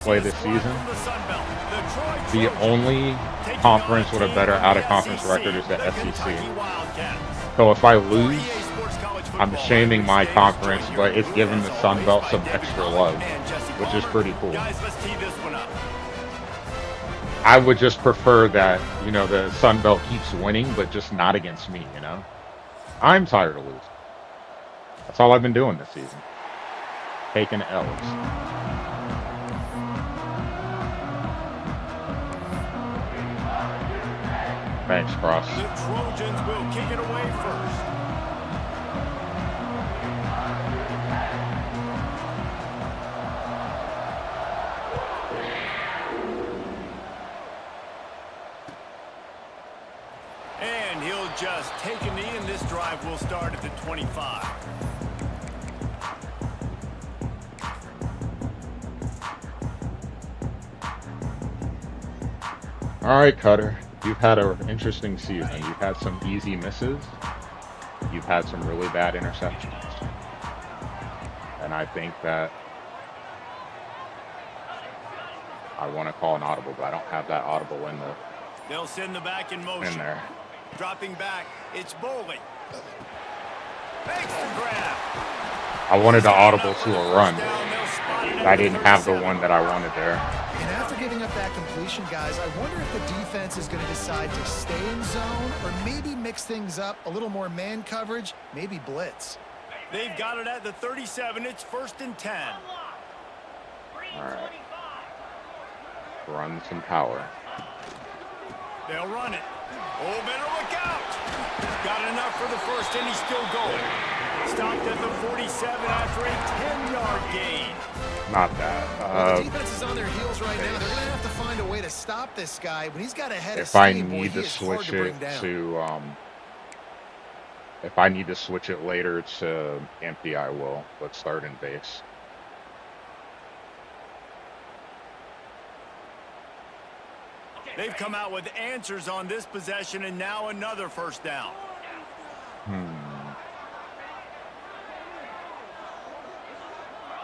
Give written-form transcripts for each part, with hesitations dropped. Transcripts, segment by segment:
play this season, the only conference with a better out-of-conference record is the SEC. So if I lose, I'm shaming my conference, but it's giving the Sun Belt some extra love, which is pretty cool. I would just prefer that, you know, the Sun Belt keeps winning, but just not against me, you know? I'm tired of losing. That's all I've been doing this season. Taking L's. Thanks, Cross. The Trojans will kick it away first. And he'll just take a knee, and this drive will start at the 25. All right, Cutter. You've had an interesting season. You've had some easy misses. You've had some really bad interceptions. And I think that I want to call an audible, but I don't have that audible They'll send the back in motion. in there. Dropping back, it's Bowling. Makes the grab. I wanted the audible to a run. I didn't have the one that I wanted there. And after giving up that completion, guys, I wonder if the defense is going to decide to stay in zone or maybe mix things up, a little more man coverage, maybe blitz. They've got it at the 37. It's 1st and 10. All right. Run some power. They'll run it. Oh, better look out. Got enough for the first, and he's still going. Stopped at the 47 after a 10-yard gain. Not that. Well, the defense is on their heels right now. They're going to have to find a way to stop this guy. When he's got a head of If I steam, boy, need he to is hard switch to bring it down. to, if I need to switch it later to empty, I will. Let's start in base. They've come out with answers on this possession, and now another first down.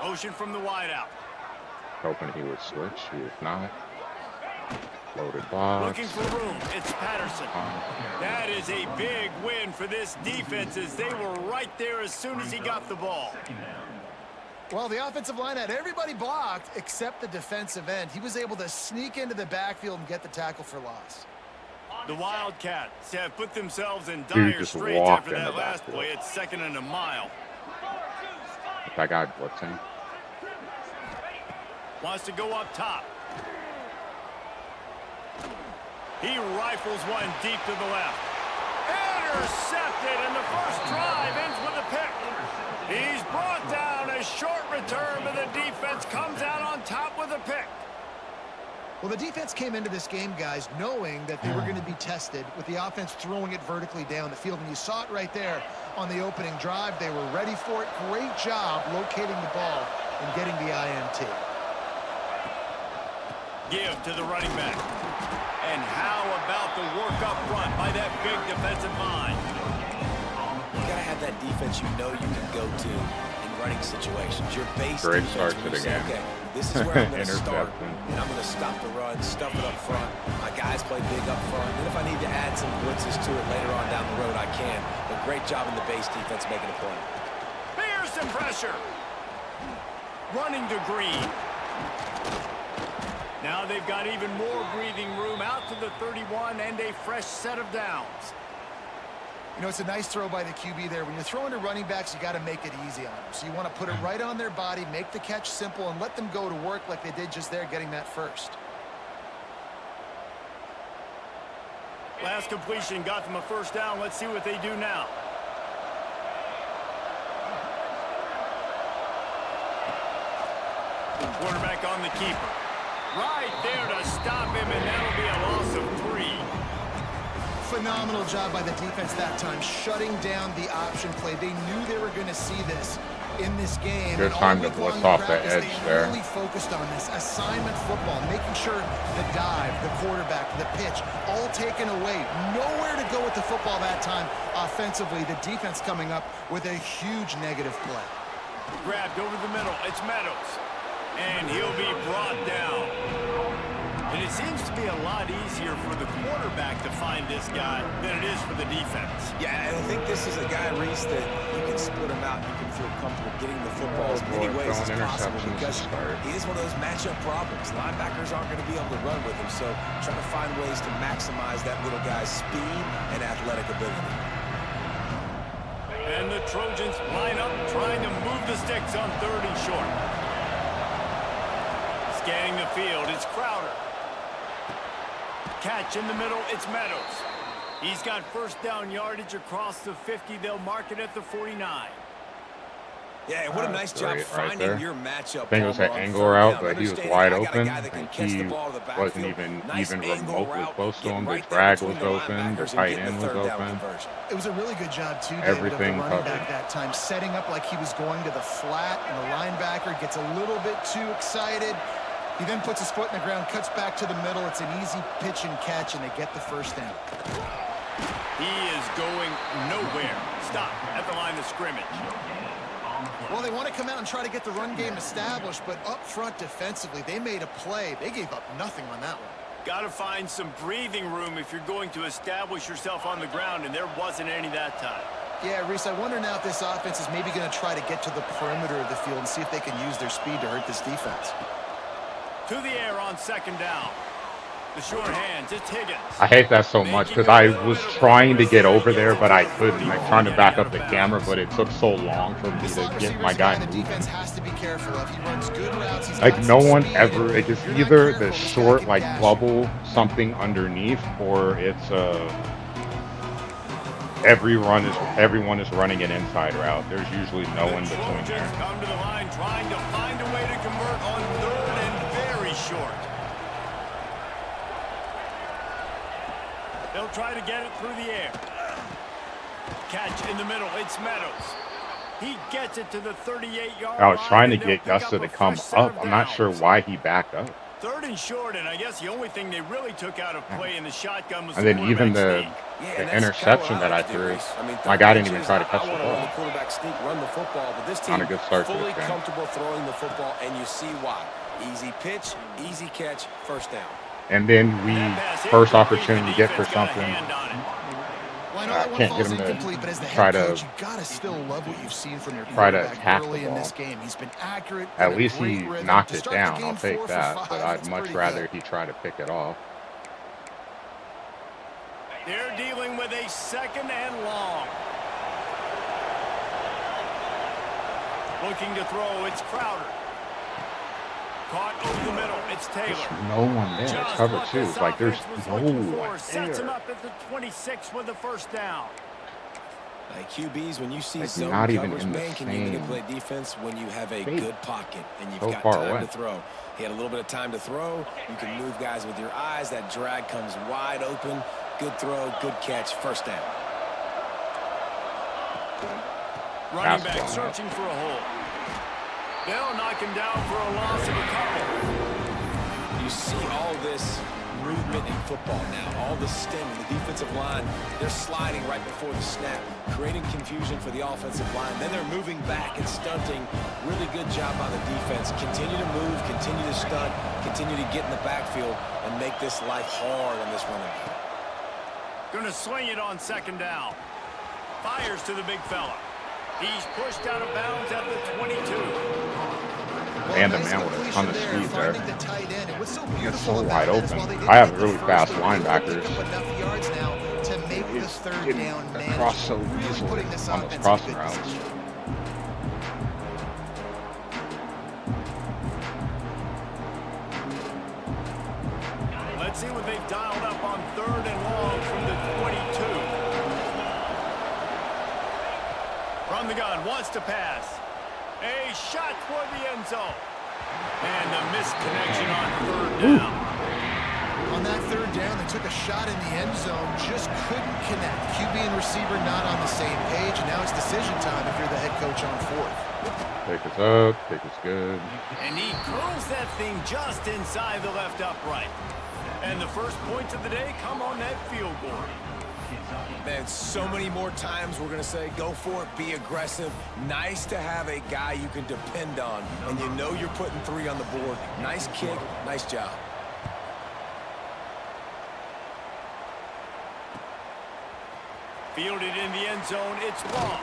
Motion from the wideout. Hoping he would switch. He is not. Loaded box. Looking for room. It's Patterson. That is a big win for this defense, as they were right there as soon as he got the ball. Well, the offensive line had everybody blocked except the defensive end. He was able to sneak into the backfield and get the tackle for loss. The Wildcats have put themselves in dire straits after that last play. It's 2nd and a mile. That guy blitzing. Wants to go up top. He rifles one deep to the left. Intercepted, and the first drive ends with a pick. He's brought down, a short return, but the defense comes out on top with a pick. Well, the defense came into this game, guys, knowing that they were going to be tested with the offense throwing it vertically down the field. And you saw it right there on the opening drive. They were ready for it. Great job locating the ball and getting the INT. Give to the running back. And how about the work up front by that big defensive line? You got to have that defense you know you can go to in running situations. Your base Great defense, start to the game. okay, this is where I'm going to start, Interception. and I'm going to stop the run, stuff it up front. My guys play big up front. And if I need to add some blitzes to it later on down the road, I can. But great job in the base defense making a play. Pearson pressure. Running to Green. Now they've got even more breathing room out to the 31 and a fresh set of downs. You know, it's a nice throw by the QB there. When you're throwing to running backs, you got to make it easy on them. So you want to put it right on their body, make the catch simple, and let them go to work like they did just there, getting that first. Last completion got them a first down. Let's see what they do now. Quarterback on the keeper. Right there to stop him, and that'll be a loss of 3. Phenomenal job by the defense that time, shutting down the option play. They knew they were going to see this in this game. Good time to blitz off the edge there. They really focused on this assignment football, making sure the dive, the quarterback, the pitch, all taken away. Nowhere to go with the football that time offensively. The defense coming up with a huge negative play. Grabbed over the middle. It's Meadows. And he'll be brought down. And it seems to be a lot easier for the quarterback to find this guy than it is for the defense. Yeah, and I think this is a guy, Reese, that you can split him out. You can feel comfortable getting the football as many ways as possible because he is one of those matchup problems. Linebackers aren't going to be able to run with him, so trying to find ways to maximize that little guy's speed and athletic ability. And the Trojans line up trying to move the sticks on 3rd and short. Scanning the field, it's Crowder. Catch in the middle, it's Meadows. He's got first down yardage across the 50. They'll mark it at the 49. Yeah, what a nice job finding your matchup. I think it was an angle route, but he was wide open, and he wasn't even remotely close to him. The drag was open, the tight end was open. It was a really good job, too, David, Everything of the running covered. back that time, setting up like he was going to the flat, and the linebacker gets a little bit too excited. He then puts his foot in the ground, cuts back to the middle. It's an easy pitch and catch, and they get the first down. He is going nowhere. Stop at the line of scrimmage. Well, they want to come out and try to get the run game established, but up front defensively, they made a play. They gave up nothing on that one. Got to find some breathing room if you're going to establish yourself on the ground, and there wasn't any that time. Yeah, Reese, I wonder now if this offense is maybe going to try to get to the perimeter of the field and see if they can use their speed to hurt this defense. To the air on 2nd down. The short hands, it's Higgins. I hate that so much because I was trying to get over there, but I couldn't. I'm trying to back up the camera, but it took so long for me to get my guy moving. Like, no one ever, like, it's either the short, like, bubble something underneath, or it's everyone is running an inside route. There's usually no one between there. Come to the line trying to find a way to convert on 3rd and very short. They'll try to get it through the air. Catch in the middle. It's Meadows. He gets it to the 38-yard line. I was trying to get Gusta to come up. I'm not sure why he backed up. 3rd and short, and I guess the only thing they really took out of play in the shotgun was and then even the interception that I threw, my guy didn't even try to catch the ball. The quarterback sneak, run the football, but this Not team a good start to fully this game. comfortable throwing the football, and you see why. Easy pitch, easy catch, first down. And then we, first opportunity to get for something, can't get him to try to attack the ball. He's been accurate. At least he knocked it down. I'll take that, but I'd much rather he try to pick it off. They're dealing with a 2nd and long. Looking to throw, it's Crowder. Caught over the middle, it's Taylor. There's no one there. It's cover 2. It's like there's no one Sets him there. up at the 26 with the first down. Like QBs, when you see Like, zone not even coverage, in the man, can you same manipulate defense when you have a good pocket and you've so got far time away. to throw? He had a little bit of time to throw. You can move guys with your eyes. That drag comes wide open. Good throw, good catch, first down. Running back searching for a hole. They'll knock him down for a loss of a couple. You see all this movement in football now. All the stem, the defensive line, they're sliding right before the snap, creating confusion for the offensive line. Then they're moving back and stunting. Really good job by the defense. Continue to move, continue to stunt, continue to get in the backfield, and make this life hard on this running back. Gonna swing it on 2nd down. Fires to the big fella. He's pushed out of bounds at the 22. And the man with a ton of speed there. It's so wide open. I have really fast linebackers. Getting across so easily on those crossing routes. Let's see what they've dialed up on 3rd and long from the 22. From the gun, wants to pass. A shot toward the end zone. And a missed connection on 3rd down. On that 3rd down, they took a shot in the end zone, just couldn't connect. QB and receiver not on the same page, and now it's decision time if you're the head coach on 4th. Pick us up, pick us good. And he curls that thing just inside the left upright. And the first points of the day come on that field goal. Man, so many more times we're going to say, go for it, be aggressive. Nice to have a guy you can depend on, and you know you're putting 3 on the board. Nice kick, nice job. Fielded in the end zone, it's long.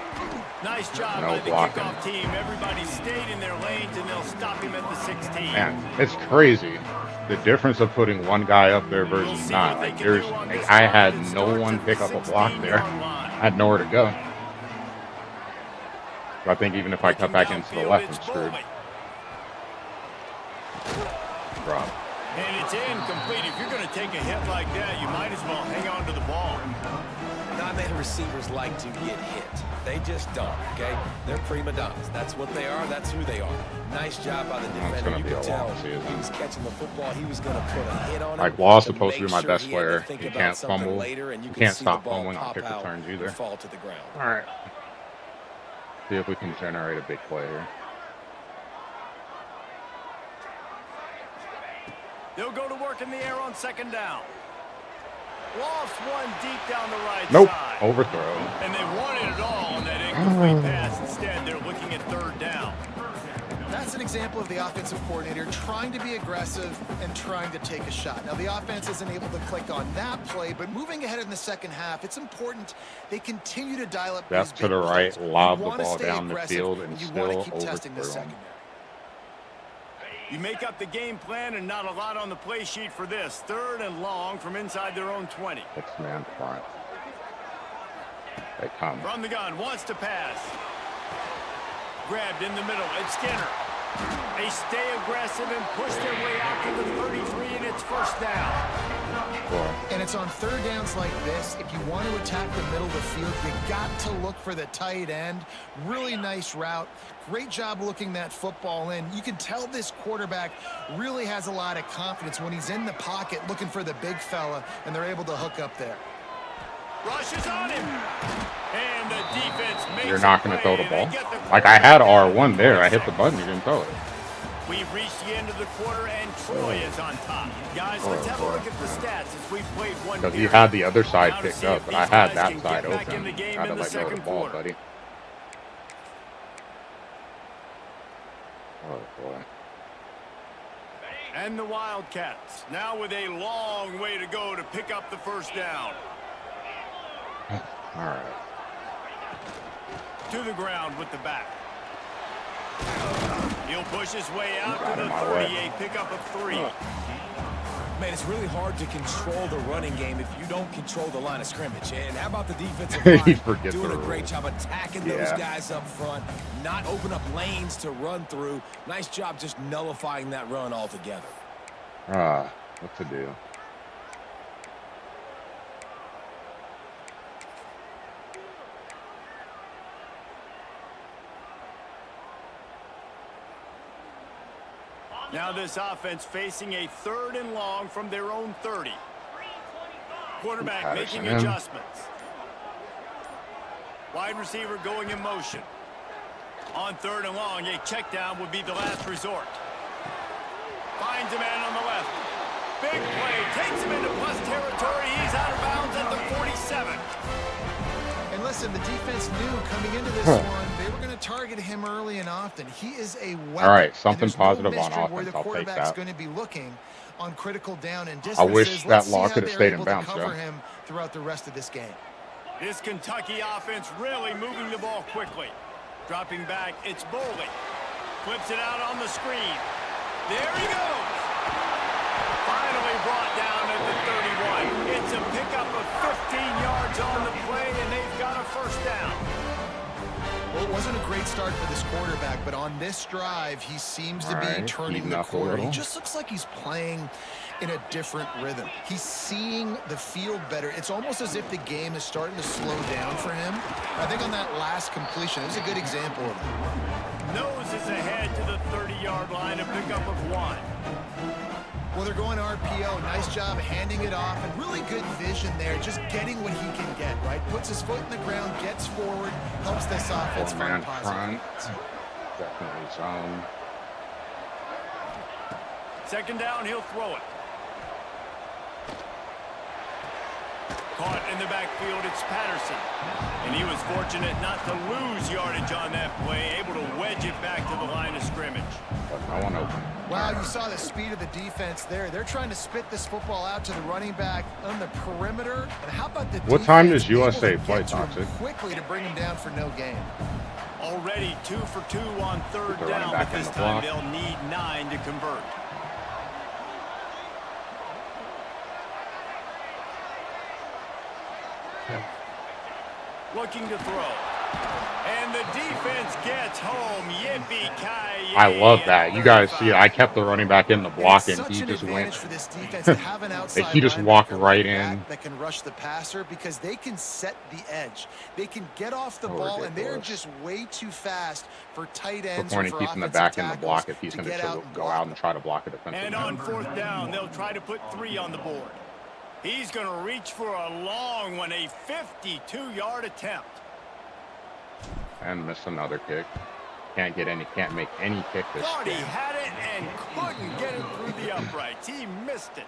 Nice job No by the blocking. kickoff team. Everybody stayed in their lanes, and they'll stop him at the 16. Man, it's crazy. The difference of putting one guy up there versus not. Like, I had no one pick up a block there. I had nowhere to go. So I think even if I cut back into the left, I'm screwed. Drop. And it's incomplete. If you're going to take a hit like that, you might as well hang on to the ball. Not many receivers like to get hit. They just don't, okay? They're prima donnas. That's what they are. That's who they are. Nice job by the defender. You could tell he was catching the football. He was going to put a hit on him. Like, Wall's supposed to be my best player. He can't fumble. You can't stop fumbling on kick returns either. Fall to the ground. All right. See if we can generate a big play here. They'll go to work in the air on second down. Lost one deep down the right side. Overthrow. And they wanted it all on that incomplete pass. Instead, they're looking at third down. That's an example of the offensive coordinator trying to be aggressive and trying to take a shot. Now, the offense isn't able to click on that play, but moving ahead in the second half, it's important they continue to dial up Depth to the right, lob the ball down the field, and still overthrow. You make up the game plan and not a lot on the play sheet for this. Third and long from inside their own 20. 6-man front. They come. From the gun, wants to pass. Grabbed in the middle, it's Skinner. They stay aggressive and push their way out to the 33, and it's first down. And it's on third downs like this. If you want to attack the middle of the field, you got to look for the tight end. Really nice route. Great job looking that football in. You can tell this quarterback really has a lot of confidence when he's in the pocket looking for the big fella, and they're able to hook up there. Rushes on him. And the defense makes You're not going to throw the ball. Like, I had R1 there. I hit the button. You didn't throw it. We've reached the end of the quarter, and Troy is on top. Guys, let's have a look at the stats as we've played one. Because you had the other side picked up, but I had that side open. Had to let go of the ball, buddy. Oh, boy. And the Wildcats, now with a long way to go to pick up the first down. All right. To the ground with the back. He'll push his way out to the 38, pick up a 3. Man, it's really hard to control the running game if you don't control the line of scrimmage. And how about the defensive line doing a great job attacking those guys up front, not open up lanes to run through. Nice job just nullifying that run altogether. What to do? Now this offense facing a third and long from their own 30. Quarterback making adjustments. Wide receiver going in motion. On third and long, a check down would be the last resort. Finds a man on the left. Big play, takes him into plus territory. He's out of bounds at the 47. And listen, the defense knew coming into this one, they were going to target him early and often. He is a weapon. All right, something positive on offense. Where the I'll take quarterback's that. going to be looking on critical down and distances. I wish that law could have stayed in bounds, cover him throughout the rest of this game. This Kentucky offense really moving the ball quickly. Dropping back, it's Boley. Flips it out on the screen. There he goes. Finally brought down at the 31. It's a pickup of 15 yards on the play, and they've got a first down. Well, it wasn't a great start for this quarterback, but on this drive, he seems to be turning the corner. He just looks like he's playing in a different rhythm. He's seeing the field better. It's almost as if the game is starting to slow down for him. I think on that last completion, it was a good example of it. Noses ahead to the 30-yard line, a pickup of 1. Well, they're going RPO. Nice job handing it off, and really good vision there, just getting what he can get, right? Puts his foot in the ground, gets forward, helps this offense find positive. Definitely zone. Second down, he'll throw it. Caught in the backfield, it's Patterson. And he was fortunate not to lose yardage on that play, able to wedge it back to the line of scrimmage. But no one open. Wow, you saw the speed of the defense there. They're trying to spit this football out to the running back on the perimeter. And how about the What time does USA play, Toxic? Quickly to bring him down for no gain. Already 2 for 2 on third the running down, back but in this the time block. they'll need 9 to convert. Looking to throw. And the defense gets home. Yippee-ki-yay. I love that. You guys see, I kept the running back in the block, and Such he an just advantage went. for this defense to have an outside He just walked linebacker right like that in. that can rush the passer because they can set the edge. They can get off the Oh, ball, and they're ridiculous. just way too fast for tight The ends point or of for keeping the offensive back in the tackles block if he's to going to get out and go block out and try to block a defensive And end. on fourth down, they'll try to put 3 on the board. He's going to reach for a long one, a 52-yard attempt. And missed another kick. Can't make any kick this Thought he game. had it and couldn't get it through the uprights. He missed it.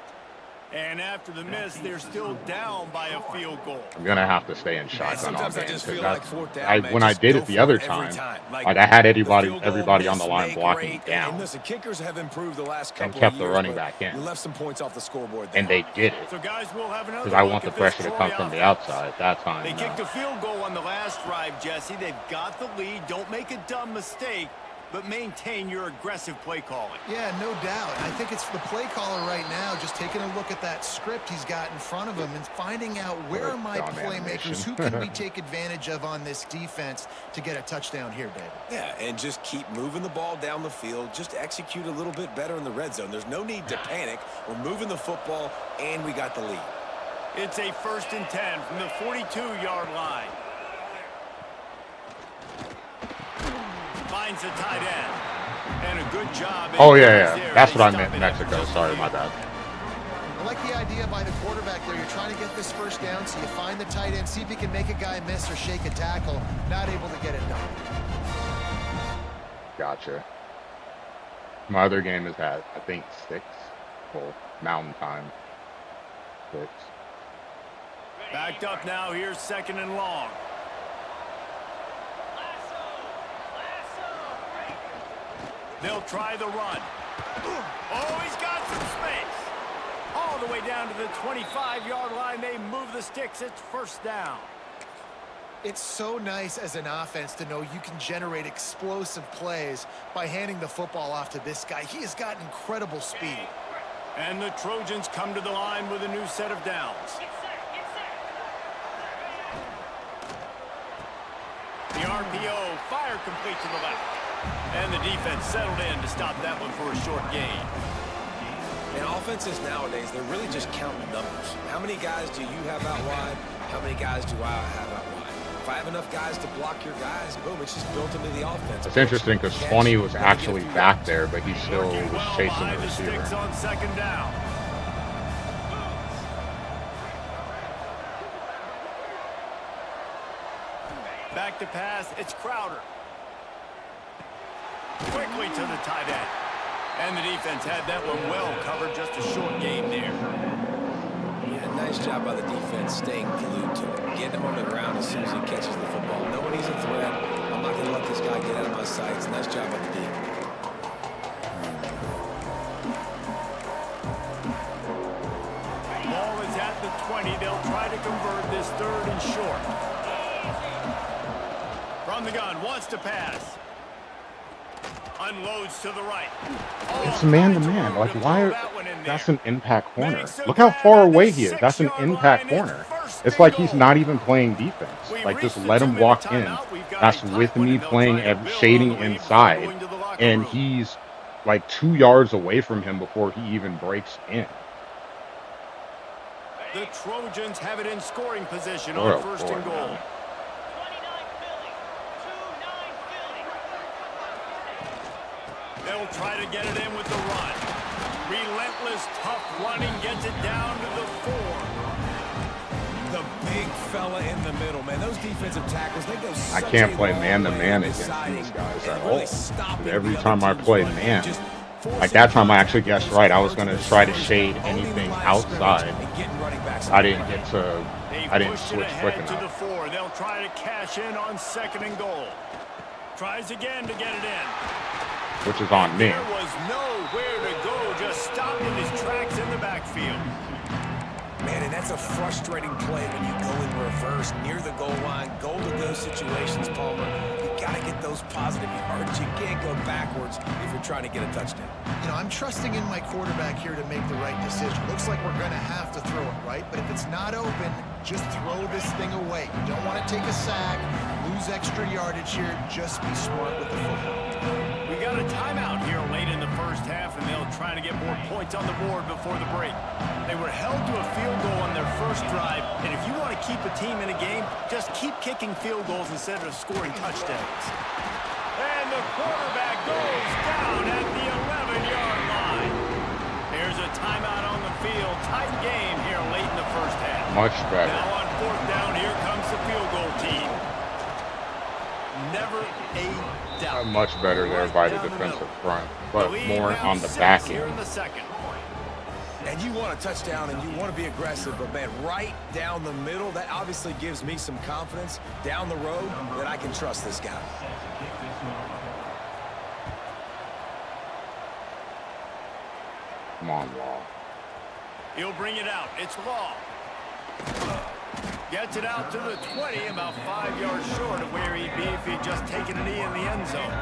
And after the miss, they're still down by a field goal. I'm gonna have to stay in shotgun all Sometimes I game just because feel like fourth down, man, when I just did go it the for other it every time, Like, like I had the everybody field goal on the miss, line make blocking great. down, And listen, kickers have improved the last couple and kept of the years, running but back in, you left some points off the scoreboard there. and they did it So guys, we'll have another because I look want the at this pressure to Troy come from the offense. outside that time. They kicked a field goal on the last drive, Jesse. They've got the lead. Don't make a dumb mistake, but maintain your aggressive play calling. Yeah, no doubt. I think it's the play caller right now just taking a look at that script he's got in front of him and finding out where are my dumb playmakers, animation. who can we take advantage of on this defense to get a touchdown here, David. Yeah, and just keep moving the ball down the field. Just execute a little bit better in the red zone. There's no need to panic. We're moving the football, and we got the lead. It's a 1st and 10 from the 42-yard line. Finds the tight end. And a good job. Oh yeah, there. that's They what I stop meant. it Mexico. after Sorry, just a my few. bad. I like the idea by the quarterback there. You're trying to get this first down, so you find the tight end, see if he can make a guy miss or shake a tackle. Not able to get it done. Gotcha. My other game is at I think 6, well, Mountain Time. 6. Backed up now. Here's 2nd and long. They'll try the run. Oh, he's got some space. All the way down to the 25-yard line. They move the sticks. It's 1st down. It's so nice as an offense to know you can generate explosive plays by handing the football off to this guy. He has got incredible speed. And the Trojans come to the line with a new set of downs. The RPO, fire complete to the left. And the defense settled in to stop that one for a short gain. And offenses nowadays, they're really just counting numbers. How many guys do you have out wide? How many guys do I have out wide? If I have enough guys to block your guys, boom, it's just built into the offense. It's interesting because Catch, Swanee was let me get a actually few back yards. there, but he still Working was well chasing behind the the sticks receiver. on 2nd down. Back to pass, it's Crowder. Quickly to the tight end. And the defense had that one well covered, just a short game there. Yeah, nice job by the defense staying glued to him. Getting him on the ground as soon as he catches the football. Knowing he's a threat, I'm not going to let this guy get out of my sights. Nice job by the D. Ball is at the 20. They'll try to convert this 3rd and short. From the gun, wants to pass. Unloads to the right. It's man-to-man. Like, why? That's an impact corner. Look how far away he is. That's an impact corner. It's like he's not even playing defense. Like, just let him walk in. That's with me playing shading inside, and he's like 2 yards away from him before he even breaks in. The Trojans have it in scoring position What on a 1st and boy, goal. man. They'll try to get it in with the run. Relentless, tough running gets it down to the 4. The big fella in the middle, man. Those defensive tackles, they go I such can't a play long man-to-man way in against deciding these guys and at really all. stopping Every the other time I team's play run. man, Just like that time I actually guessed right. I was going to try to shade anything outside tracks. I didn't get to. I didn't Pushed it switch quick ahead to the enough. 4. They'll try to cash in on 2nd and goal. Tries again to get it in. Which is on me. There was nowhere to go, just stopped in his tracks in the backfield. Man, and that's a frustrating play when you go in reverse near the goal line. Goal-to-go situations, Palmer. You got to get those positive yards. You can't go backwards if you're trying to get a touchdown. You know, I'm trusting in my quarterback here to make the right decision. Looks like we're going to have to throw it, right? But if it's not open, just throw this thing away. You don't want to take a sack, lose extra yardage here. Just be smart with the football. We got a timeout here late in the first half, and they'll try to get more points on the board before the break. They were held to a field goal on their first drive, and if you want to keep a team in a game, just keep kicking field goals instead of scoring touchdowns. And the quarterback goes down at the 11-yard line. There's a timeout on the field. Tight game here late in the first half. Much better. Now on 4th down, here comes the field goal team. Never a doubt. Much better there by the defensive front, but more on the back Here end. in the 2nd. And you want a touchdown and you want to be aggressive, but man, right down the middle, that obviously gives me some confidence down the road that I can trust this guy. Come on, Law. He'll bring it out. It's Law. Gets it out to the 20, about 5 yards short of where he'd be if he'd just taken a knee in the end zone.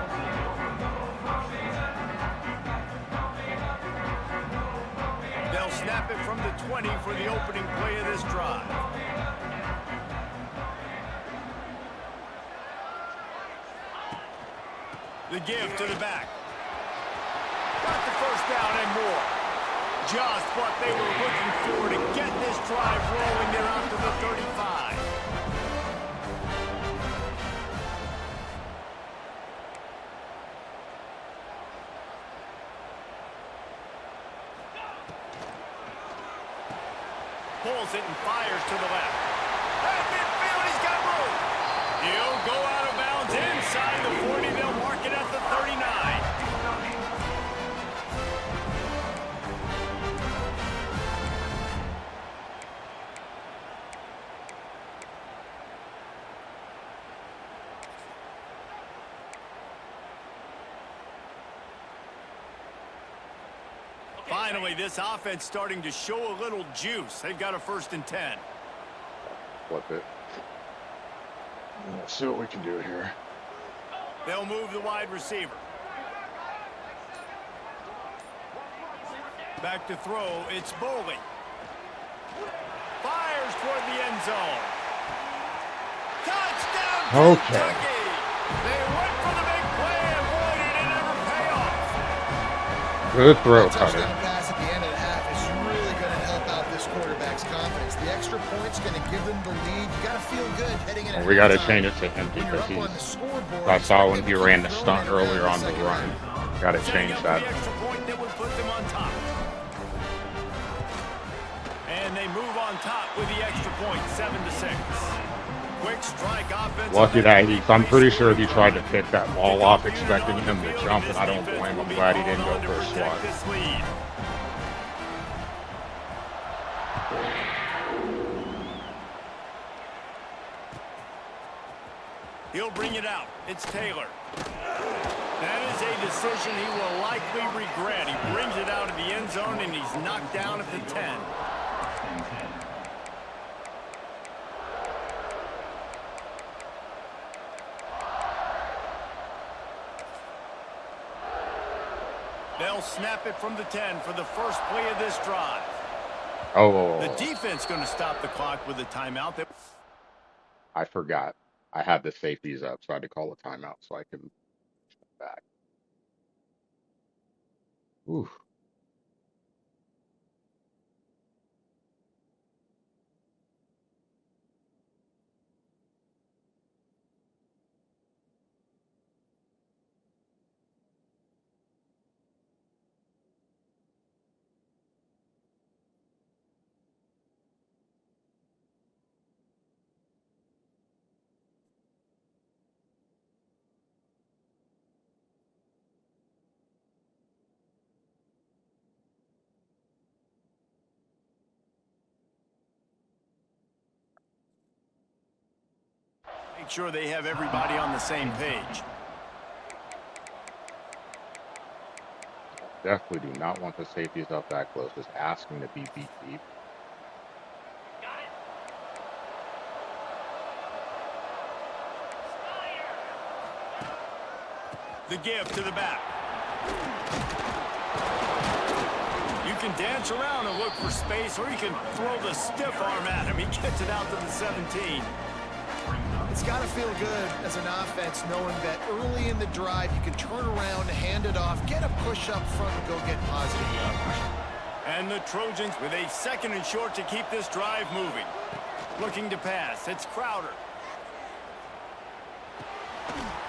They'll snap it from the 20 for the opening play of this drive. The give to the back. Got the first down and more. Just what they were looking for to get this drive rolling. They're out to the 35. Pulls it and fires to the left. At midfield, he's got room. He'll go out of bounds inside the 40. They'll mark it at the 39. Finally, this offense starting to show a little juice. They've got a 1st and 10. Flip it. Let's see what we can do here. They'll move the wide receiver. Back to throw. It's Bowling. Fires toward the end zone. Touchdown, Okay. Kentucky! They went for the big play, and boy, did it ever pay off. Good throw, Touchdown Cutter. pass at the end of the half is really going to help out this quarterback's confidence. The extra point's going to give them the lead. You got to feel good heading in. We got to change it to him When you're because up he's. on the scoreboard, I saw when expect he them to ran keep the throwing stunt it around earlier on the second run. half. Got to Setting change up that. the extra point that would put them on top. And they move on top with the extra point, 7-6. Quick strike offense. Lucky that I'm pretty sure he tried to pick that ball off expecting him to jump, and I don't blame him. Glad he didn't go for a swat. He'll bring it out. It's Taylor. That is a decision he will likely regret. He brings it out of the end zone, and he's knocked down at the 10. They'll snap it from the 10 for the first play of this drive. Oh, The defense going to stop the clock with a timeout. I forgot. I had the safeties up, so I had to call a timeout so I can step back. Ooh. make sure they have everybody on the same page. Definitely do not want the safeties up that close, just asking to be beat deep. The give to the back. You can dance around and look for space, or you can throw the stiff arm at him. He gets it out to the 17. It's got to feel good as an offense knowing that early in the drive you can turn around, hand it off, get a push up front, and go get positive yardage. And the Trojans with a 2nd and short to keep this drive moving. Looking to pass. It's Crowder.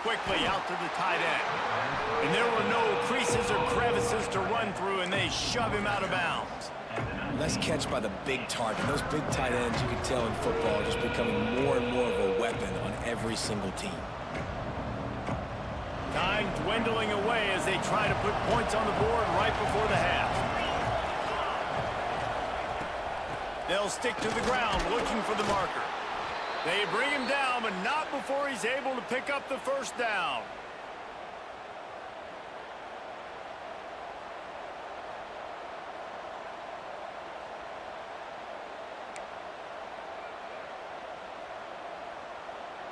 Quickly out to the tight end. And there were no creases or crevices to run through, and they shove him out of bounds. Nice catch by the big target. Those big tight ends, you can tell in football, are just becoming more and more of a weapon on every single team. Time dwindling away as they try to put points on the board right before the half. They'll stick to the ground looking for the marker. They bring him down, but not before he's able to pick up the first down.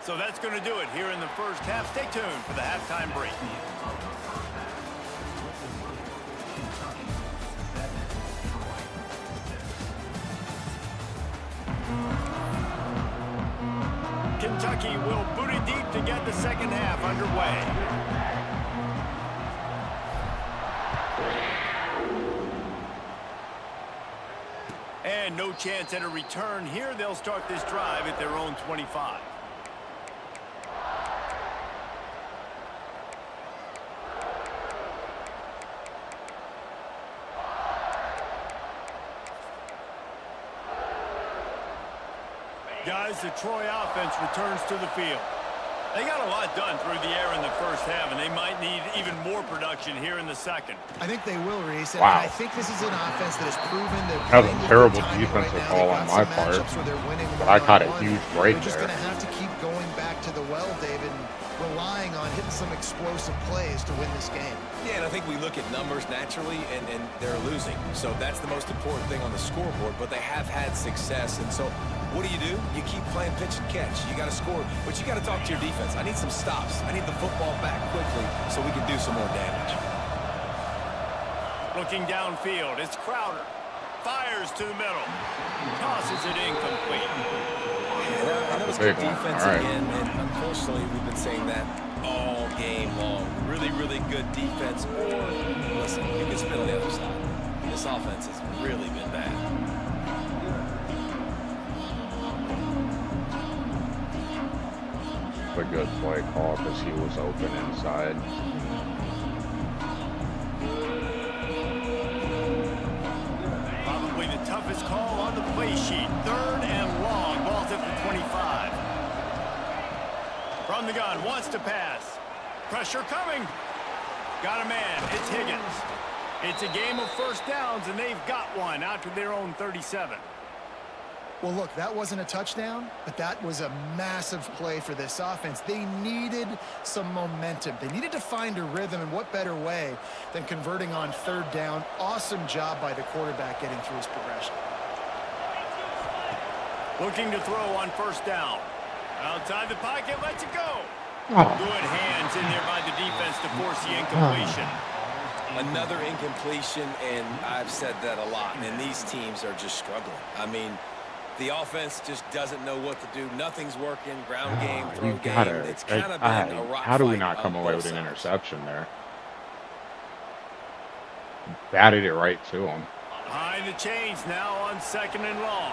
So that's going to do it here in the first half. Stay tuned for the halftime break. Kentucky will boot it deep to get the second half underway. And no chance at a return here. They'll start this drive at their own 25. Guys, the Troy offense returns to the field. They got a lot done through the air in the first half, and they might need even more production here in the second. I think they will, Reese. And Wow. I think this is an offense that has proven That was a terrible defensive call on my part, but I caught a huge break They're just there. going to have to keep going back to the well, David, and relying on hitting some explosive plays to win this game. Yeah, and I think we look at numbers naturally, and they're losing. So that's the most important thing on the scoreboard, but they have had success. And so what do? You keep playing pitch and catch. You got to score, but you got to talk to your defense. I need some stops. I need the football back quickly so we can do some more damage. Looking downfield, it's Crowder. Fires to the middle. Tosses it incomplete. Yeah, that was good defense again, and unfortunately, we've been saying that all game long. Really, really good defense. Or, listen, you can spin on the other side. This offense has really been bad. A good play call because he was open inside. Probably the toughest call on the play sheet. 3rd and long. Ball's at the 25. From the gun, wants to pass. Pressure coming. Got a man. It's Higgins. It's a game of first downs, and they've got one out to their own 37. Well, look, that wasn't a touchdown, but that was a massive play for this offense. They needed some momentum. They needed to find a rhythm, and what better way than converting on 3rd down. Awesome job by the quarterback getting through his progression. Looking to throw on 1st down. Outside the pocket, lets it go. Oh. Good hands in there by the defense to force the incompletion. Another incompletion, and I've said that a lot, and these teams are just struggling. I mean, the offense just doesn't know what to do. Nothing's working. Ground game, throw You got game. it. It's kind of been a rock How do we fight not come on away both with an sides. interception there? Batted it right to him. Behind the chains now on 2nd and long.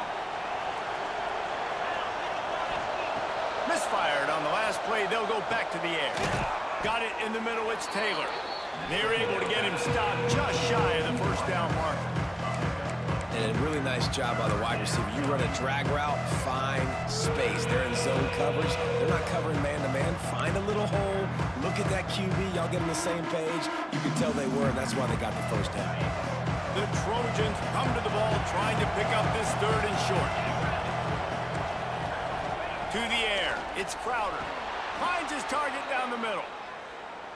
Misfired on the last play. They'll go back to the air. Got it in the middle. It's Taylor. They're able to get him stopped just shy of the 1st down mark. And a really nice job by the wide receiver. You run a drag route, find space. They're in zone coverage. They're not covering man-to-man. Find a little hole. Look at that QB. Y'all get on the same page. You can tell they were, and that's why they got the 1st down. The Trojans come to the ball trying to pick up this 3rd and short. To the air. It's Crowder. Finds his target down the middle.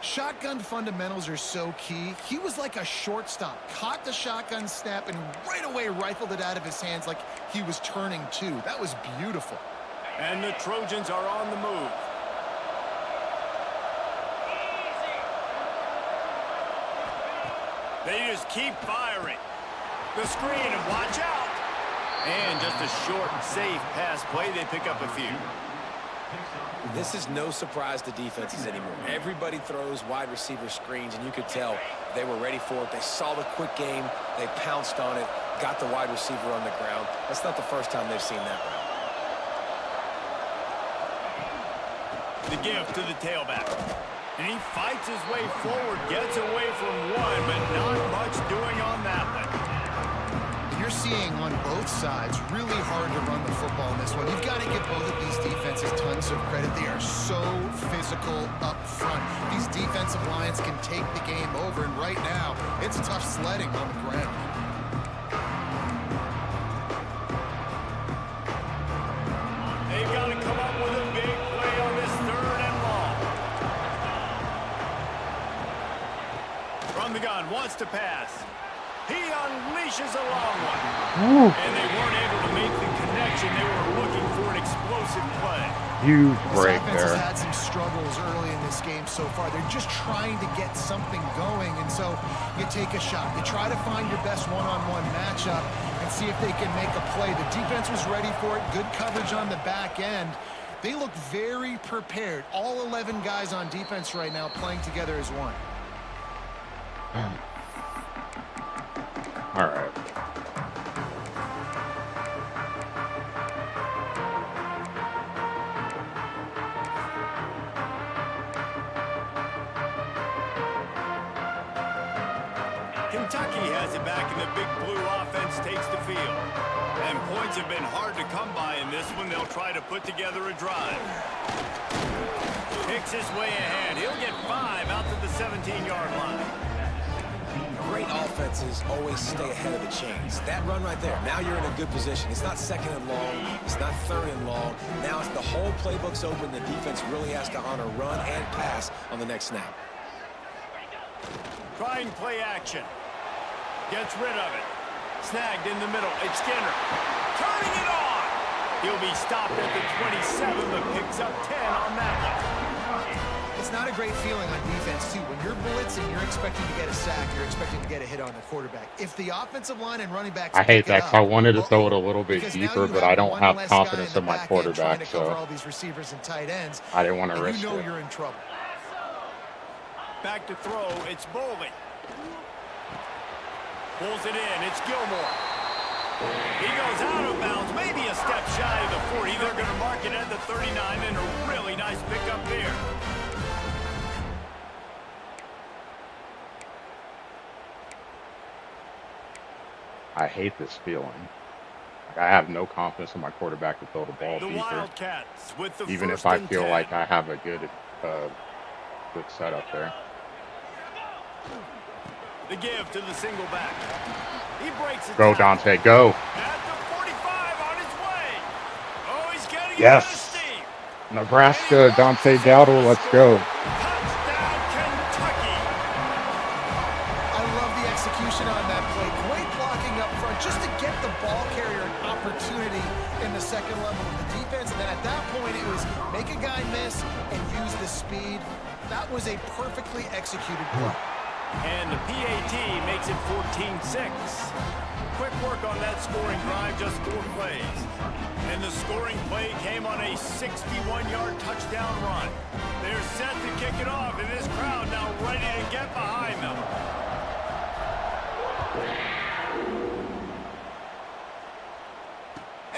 Shotgun fundamentals are so key. He was like a shortstop. Caught the shotgun snap and right away rifled it out of his hands like he was turning two. That was beautiful. And the Trojans are on the move. They just keep firing. The screen, and watch out. And just a short, safe pass play. They pick up a few. This is no surprise to defenses anymore. Everybody throws wide receiver screens, and you could tell they were ready for it. They saw the quick game. They pounced on it, got the wide receiver on the ground. That's not the first time they've seen that route. The give to the tailback. And he fights his way forward, gets away from one, but not much doing on that one. You're seeing on both sides really hard to run the football in this one. You've got to give both of these defenses tons of credit. They are so physical up front. These defensive lines can take the game over, and right now, it's tough sledding on the ground. They've got to come up with a big play on this 3rd and long. From the gun, wants to pass. He unleashes a long one. Ooh. And they weren't able to make the connection. They were looking for an explosive play. Huge break This offense there. has had some struggles early in this game so far. They're just trying to get something going, and so you take a shot. You try to find your best one-on-one matchup and see if they can make a play. The defense was ready for it. Good coverage on the back end. They look very prepared. All 11 guys on defense right now playing together as one. All right. Kentucky has it back, and the big blue offense takes the field. And points have been hard to come by in this one. They'll try to put together a drive. Picks his way ahead. He'll get 5 out to the 17-yard line. Great offenses always stay ahead of the chains. That run right there, now you're in a good position. It's not 2nd and long. It's not 3rd and long. Now it's the whole playbook's open. The defense really has to honor run and pass on the next snap. Trying play action. Gets rid of it. Snagged in the middle. It's Skinner. Turning it on. He'll be stopped at the 27, but picks up 10 on that one. It's not a great feeling on defense, too. When you're blitzing, you're expecting to get a sack. You're expecting to get a hit on the quarterback. If the offensive line and running backs I hate pick it that 'cause I up, wanted to well, throw it a little bit because now deeper, you but I don't one have less guy confidence the in my back end trying quarterback, to cover so all these receivers and tight ends. I didn't want to And risk you know it. you're in trouble. Back to throw. It's Bowling. Pulls it in. It's Gilmore. He goes out of bounds. Maybe a step shy of the 40. They're going to mark it at the 39, and a really nice pickup there. I hate this feeling. Like, I have no confidence in my quarterback to throw the ball The deeper, Wildcats with the even first if I and feel 10. like I have a good setup there. The give to the single back. He breaks it Go, down. Dante, go. At the 45 on his way. Oh, he's getting Yes. out of steam. Nebraska, Dante Dowdle, let's go. Touchdown, Kentucky. I love the execution on that play. Great blocking up front just to get the ball carrier an opportunity in the second level of the defense. And then at that point, it was make a guy miss and use the speed. That was a perfectly executed play. And the PAT makes it 14-6. Quick work on that scoring drive, just 4 plays. And the scoring play came on a 61-yard touchdown run. They're set to kick it off, and this crowd now ready to get behind them.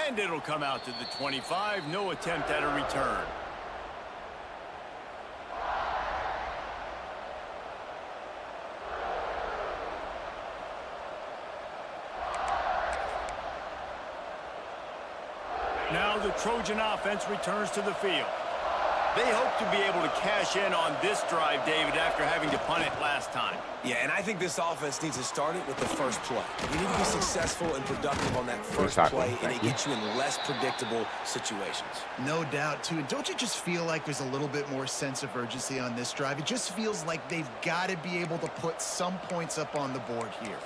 And it'll come out to the 25. No attempt at a return. Now the Trojan offense returns to the field. They hope to be able to cash in on this drive, David, after having to punt it last time. Yeah, and I think this offense needs to start it with the first play. You need to be successful and productive on that first play, and it gets you in less predictable situations. No doubt, too. And don't you just feel like there's a little bit more sense of urgency on this drive? It just feels like they've got to be able to put some points up on the board here.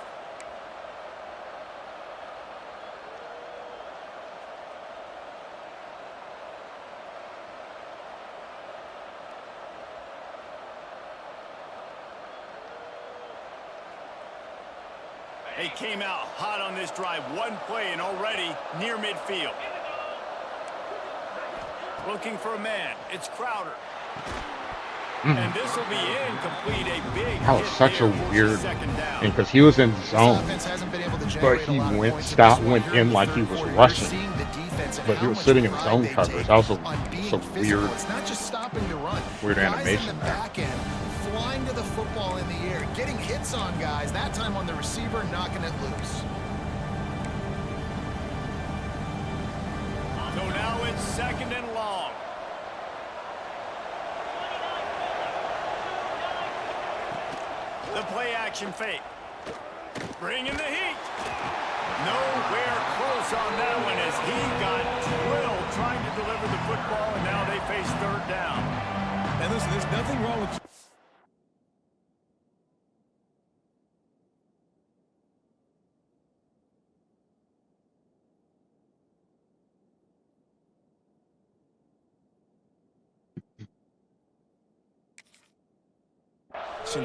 They came out hot on this drive. One play and already near midfield. Looking for a man. It's Crowder. And this will be incomplete. A big That was such a weird thing because he was in zone, but he went in like he was rushing, but he was sitting in zone coverage. That was a weird, weird animation there. Flying to the football in the air, getting hits on guys, that time on the receiver, knocking it loose. So now it's 2nd and long. The play action fake. Bringing the heat. Nowhere close on that one as he got drilled trying to deliver the football, and now they face 3rd down. And listen, there's nothing wrong with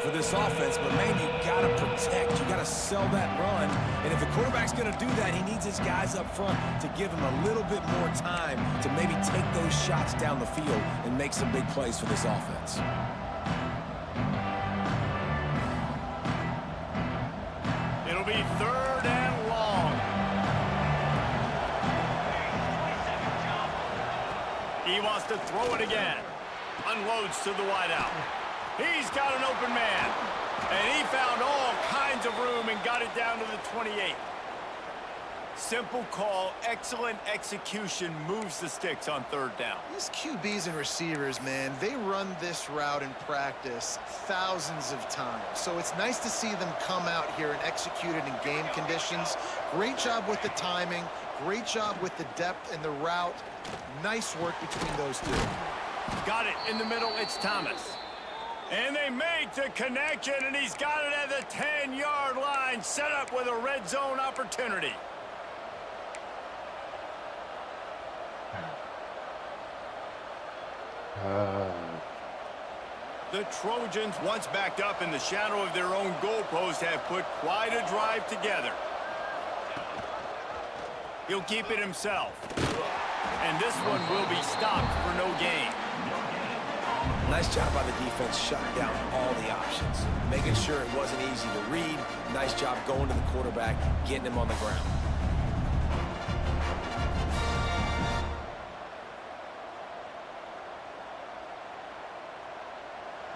for this offense, but man, you gotta protect, you gotta sell that run, and if the quarterback's gonna do that, he needs his guys up front to give him a little bit more time to maybe take those shots down the field and make some big plays for this offense. It'll be 3rd and long. He wants to throw it again. Unloads to the wideout. He's got an open man, and he found all kinds of room and got it down to the 28. Simple call, excellent execution, moves the sticks on 3rd down. These QBs and receivers, man, they run this route in practice thousands of times. So it's nice to see them come out here and execute it in game conditions. Great job with the timing, great job with the depth and the route. Nice work between those two. Got it in the middle, it's Thomas. And they make the connection, and he's got it at the 10-yard line, set up with a red zone opportunity. The Trojans, once backed up in the shadow of their own goalpost, have put quite a drive together. He'll keep it himself. And this one will be stopped for no gain. Nice job by the defense shutting down all the options, making sure it wasn't easy to read. Nice job going to the quarterback, getting him on the ground.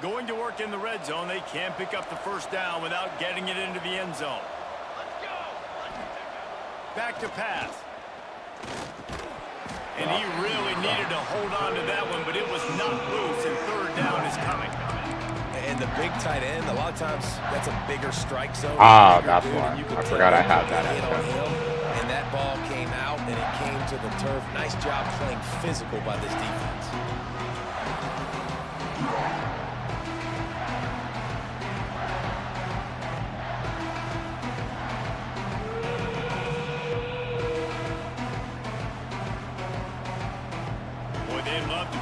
Going to work in the red zone, they can't pick up the 1st down without getting it into the end zone. Back to pass. And he really needed to hold on to that one, but it was not loose, and 3rd down is coming. And the big tight end, a lot of times that's a bigger strike zone. Ah, that's why. I forgot I had that. And that ball came out, and it came to the turf. Nice job playing physical by this defense.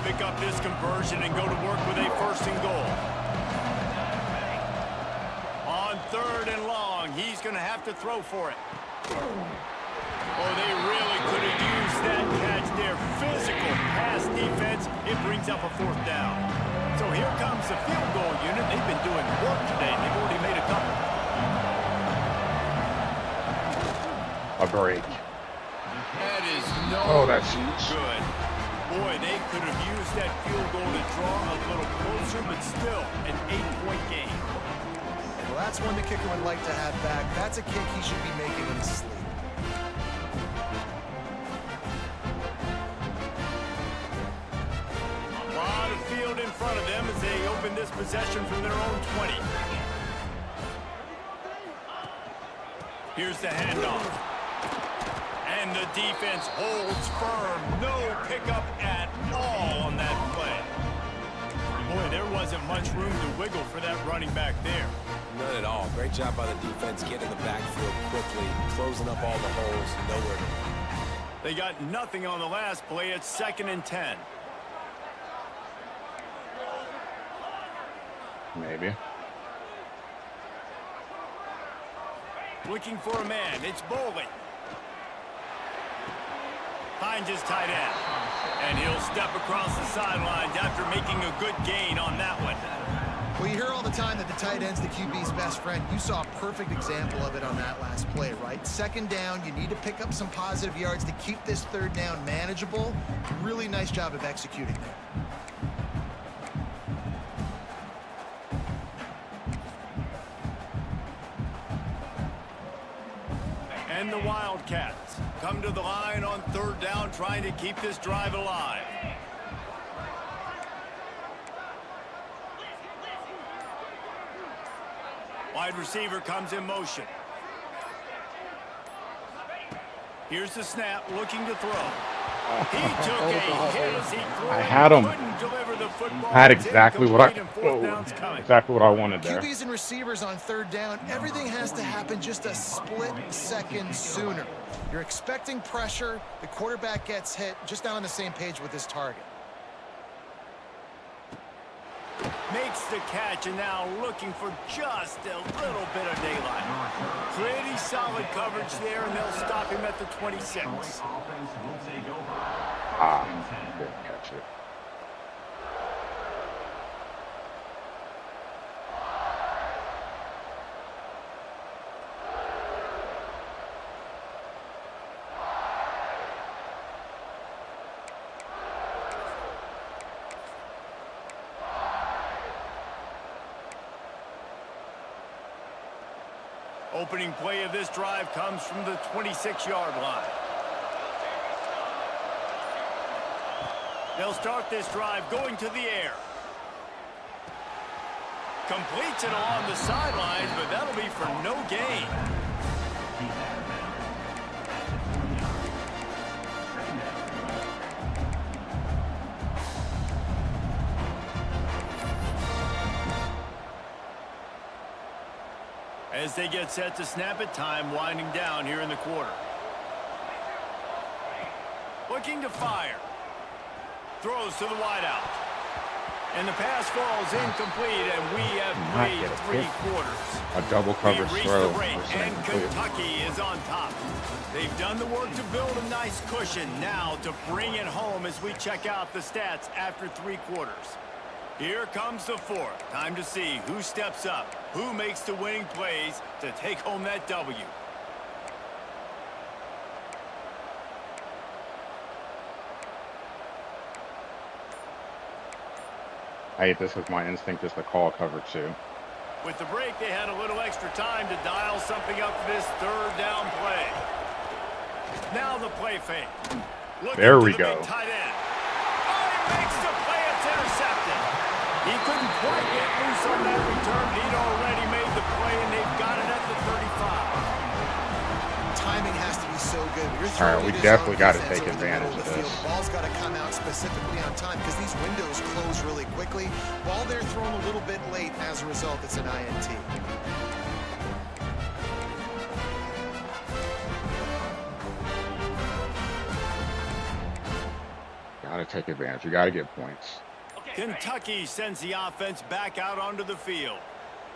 Pick up this conversion and go to work with a 1st and goal. On 3rd and long, he's going to have to throw for it. Oh, they really could have used that catch there. Physical pass defense. It brings up a 4th down. So here comes the field goal unit. They've been doing work today. They've already made a couple. A break. That is that's good. Boy, they could have used that field goal to draw a little closer, but still an 8-point game. Well, that's one the kicker would like to have back. That's a kick he should be making in his sleep. A lot of keeping this possession from their own 20. Here's the handoff. And the defense holds firm. No pickup at all on that play. Boy, there wasn't much room to wiggle for that running back there. None at all. Great job by the defense getting the backfield quickly, closing up all the holes, nowhere to run. They got nothing on the last play. It's 2nd and 10. Maybe. Looking for a man. It's Bowling. Finds his tight end. And he'll step across the sidelines after making a good gain on that one. Well, you hear all the time that the tight end's the QB's best friend. You saw a perfect example of it on that last play, right? 2nd down, you need to pick up some positive yards to keep this 3rd down manageable. Really nice job of executing there. And the Wildcats come to the line on 3rd down, trying to keep this drive alive. Wide receiver comes in motion. Here's the snap, looking to throw. He took a hit as he threw. I had him. Couldn't deliver the football. I had exactly what I wanted there. QBs and receivers on 3rd down, everything has to happen just a split second sooner. You're expecting pressure, the quarterback gets hit, just not on the same page with his target. Makes the catch, and now looking for just a little bit of daylight. Pretty solid coverage there, and they'll stop him at the 26. Didn't catch it. Opening play of this drive comes from the 26-yard line. They'll start this drive going to the air. Completes it along the sidelines, but that'll be for no gain. As they get set to snap it, time winding down here in the quarter. Looking to fire. Throws to the wideout. And the pass falls incomplete, and we have played 3 quarters. A double coverage throw. And Kentucky is on top. They've done the work to build a nice cushion. Now to bring it home as we check out the stats after 3 quarters. Here comes the 4th. Time to see who steps up, who makes the winning plays to take home that W. I hate this because my instinct is to call cover 2. With the break, they had a little extra time to dial something up for this 3rd down play. Now the play fake. There we go. Tight end. Oh, he makes the play. It's intercepted. He couldn't quite get loose on that return. He'd already made the play, and they've got it at the 35. Timing has to be so good. All right, we definitely got to take advantage of this. The ball's got to come out specifically on time because these windows close really quickly. While they're thrown a little bit late, as a result, it's an INT. Got to take advantage. We got to get points. Kentucky sends the offense back out onto the field.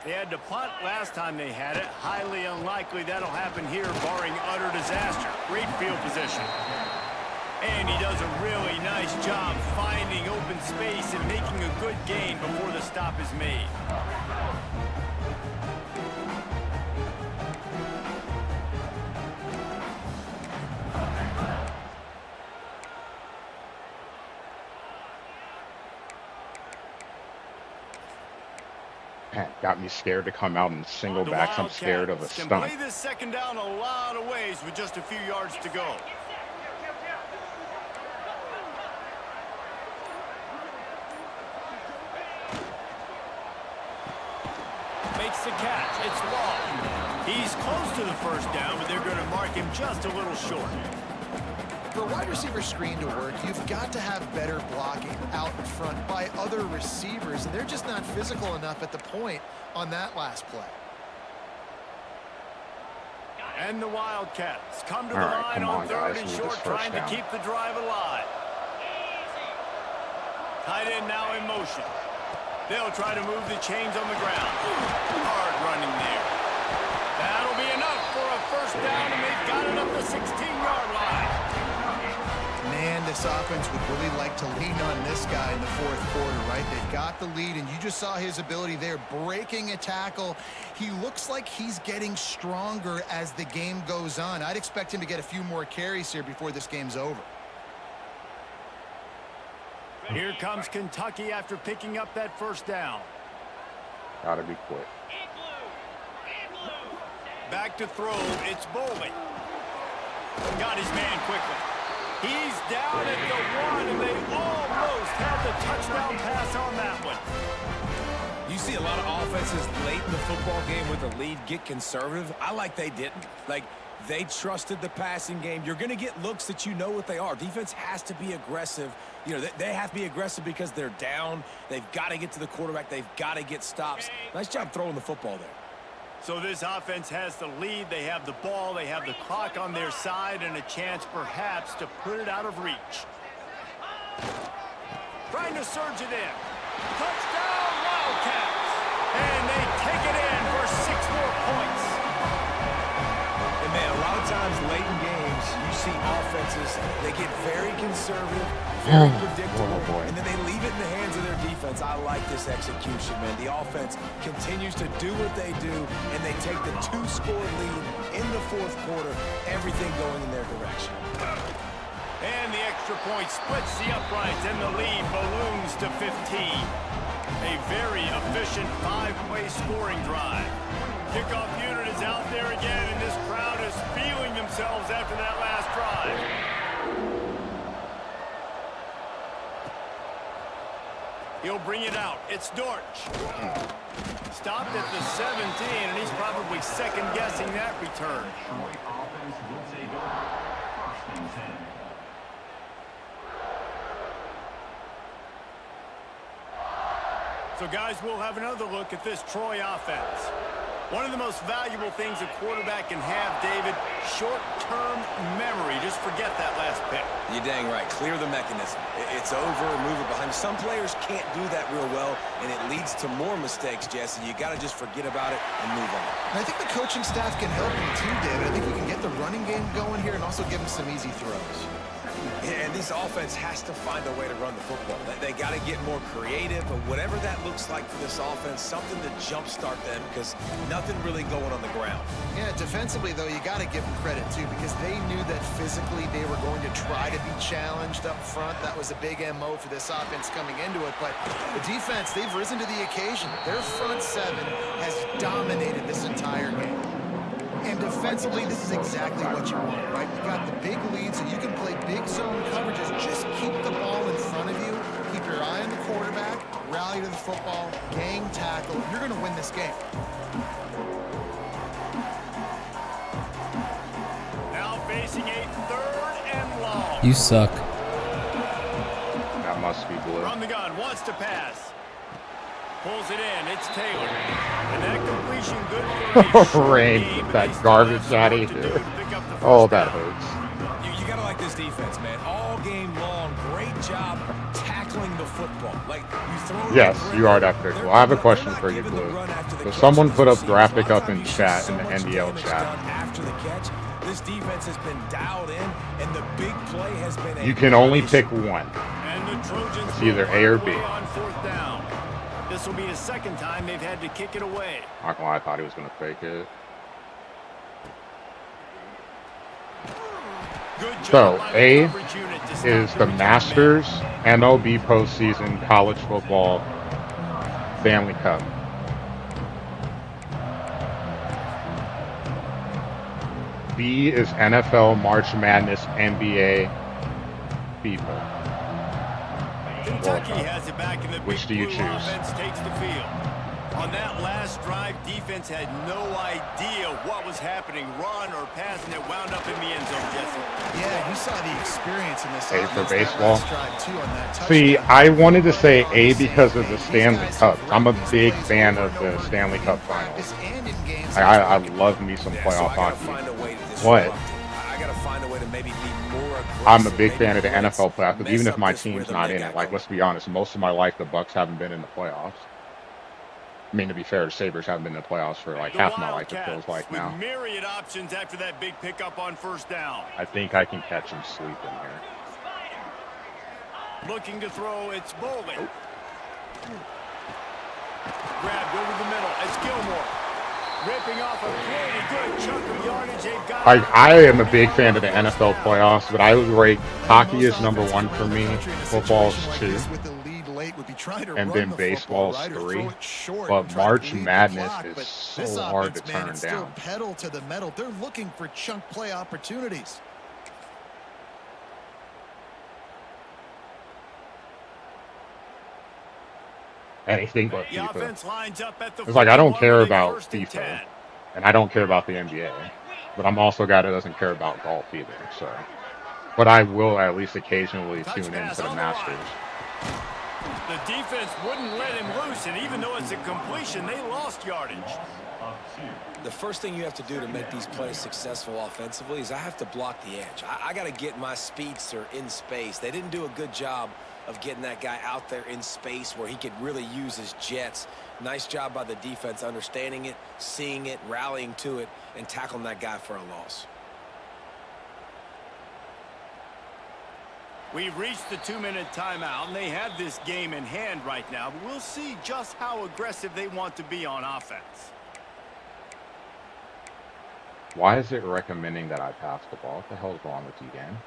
They had to punt last time they had it. Highly unlikely that'll happen here, barring utter disaster. Great field position. And he does a really nice job finding open space and making a good gain before the stop is made. Got me scared to come out and single backs. I'm scared of a stunt. stunt. Play this 2nd down a lot of ways with just a few yards to go. makes the catch. It's long. He's close to the first down, but they're going to mark him just a little short. For a wide receiver screen to work, you've got to have better blocking out in front by other receivers, and they're just not physical enough at the point on that last play. And the Wildcats come to the line on third and short, trying to keep the drive alive. Tight end now in motion. They'll try to move the chains on the ground. Hard running there. That'll be enough for a first down, and they've got it up the 16-yard line. Man, this offense would really like to lean on this guy in the fourth quarter, right? They've got the lead, and you just saw his ability there, breaking a tackle. He looks like he's getting stronger as the game goes on. I'd expect him to get a few more carries here before this game's over. Here comes Kentucky after picking up that first down. Gotta be quick. Back to throw, it's Bowling. Got his man quickly. He's down at the 1, and they almost had the touchdown pass on that one. You see a lot of offenses late in the football game with a lead get conservative. I like they didn't. Like, they trusted the passing game. You're going to get looks that you know what they are. Defense has to be aggressive. You know, they have to be aggressive because they're down. They've got to get to the quarterback. They've got to get stops. Nice job throwing the football there. So this offense has the lead. They have the ball. They have the clock on their side and a chance perhaps to put it out of reach. Trying to surge it in. Touchdown, Wildcats. And they take it in for 6 more points. And man, a lot of times late in games, you see offenses, they get very conservative, very predictable, and then they leave it in the hands of their defense. I like this execution, man. The offense continues to do what they do, and they take the 2-score lead in the fourth quarter, everything going in their direction. And the extra point splits the uprights, and the lead balloons to 15. A very efficient 5-play scoring drive. Kickoff unit is out there again, and this crowd is feeling themselves after that last drive. He'll bring it out. It's Dortch. Stopped at the 17, and he's probably second-guessing that return. So, guys, we'll have another look at this Troy offense. One of the most valuable things a quarterback can have, David, short-term memory. Just forget that last pick. You're dang right. Clear the mechanism. It's over, move it behind. Some players can't do that real well, and it leads to more mistakes, Jesse. You got to just forget about it and move on. And I think the coaching staff can help him too, David. I think we can get the running game going here and also give him some easy throws. And this offense has to find a way to run the football. They got to get more creative, but whatever that looks like for this offense, something to jumpstart them because nothing really going on the ground. Yeah, defensively, though, you got to give them credit, too, because they knew that physically they were going to try to be challenged up front. That was a big MO for this offense coming into it. But the defense, they've risen to the occasion. Their front seven has dominated this entire game. And defensively, this is exactly what you want, right? You got the big lead, so you can play big zone coverages. Just keep the ball in front of you. Keep your eye on the quarterback. Rally to the football. Gang tackle. You're going to win this game. Now facing a 3rd and long. You suck. That must be blue. From the gun, wants to pass. Pulls it in, it's Taylor. And that completion good for a Rain, game, that but garbage still out has of work to here. do to pick up the first Oh, that down. hurts. You got to like this defense, man. All game long, great job tackling the football. Like, you throw Yes, you are that critical. I have a question for you, Blue. So someone put up draft pick up in chat, in the NDL chat. After the catch, this defense has been dialed in, and the big play has been You can only pick one. And the Trojans It's either A or B. on 4th down. This will be the 2nd time they've had to kick it away. Not gonna lie, I thought he was gonna fake it. Good job So, by the A coverage unit to stop is the return. Masters MLB postseason college football Family Cup. B is NFL March Madness NBA FIFA. Kentucky has it back in the Which big do you blue choose? offense takes the field. On that last drive, defense had no idea what was happening, run or pass, and it wound up in the end zone, Jesse. Yeah, you saw the experience in this A for offense that baseball. last drive, too, on that See, touchdown. I wanted to say They're already A because saying, of the hey, these Stanley guys Cup. have I'm a run these big plays fan over of and the over Stanley in Cup practice finals. and in games. I love me some Yeah, playoff so I gotta hockey. find a way to But disrupt it. I gotta find a way to maybe be more aggressive. I'm a big maybe fan of the blitz, NFL playoffs because mess even if up my this team's rhythm not they in got it, like going. let's be honest, most of my life the Bucks haven't been in the playoffs. I mean, to be fair, the Sabres haven't been in the playoffs for like The half my life, it feels Wildcats like with now. myriad options after that big pickup on first down. I think I can catch him sleeping here. Looking to throw, it's Bowling. Grabbed over the middle, it's Gilmore. Ripping off a pretty good chunk of yardage. They've got I am a big fan of the NFL playoffs, but I would rate hockey is number one for me, football's two, and then baseball's three. But March Madness is so hard to turn down. Pedal to the metal. They're looking for chunk play opportunities. Anything but the FIFA. offense lines up at the It's like I don't care with a about first and FIFA, 10. and I don't care about the NBA, but I'm also a guy that doesn't care about golf either. So, but I will at least occasionally Touch tune in pass to the on Masters. The defense wouldn't let him loose, and even though it's a completion, they lost yardage. The first thing you have to do to make these plays successful offensively is I have to block the edge. I got to get my speedster in space. They didn't do a good job of getting that guy out there in space where he could really use his jets. Nice job by the defense understanding it, seeing it, rallying to it, and tackling that guy for a loss. We've reached the 2-minute timeout, and they have this game in hand right now. But we'll see just how aggressive they want to be on offense. Why is it recommending that I pass the ball? What the hell is wrong with you, game?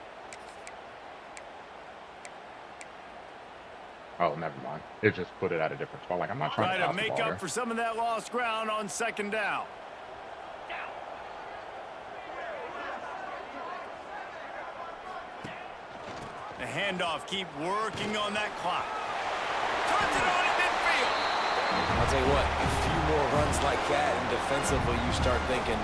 Oh, never mind. It just put it at a different spot. Like, I'm not trying to pass the make ball up there. for some of that lost ground on second down. The handoff, keep working on that clock. Turns it on in midfield. I'll tell you what, a few more runs like that, and defensively you start thinking,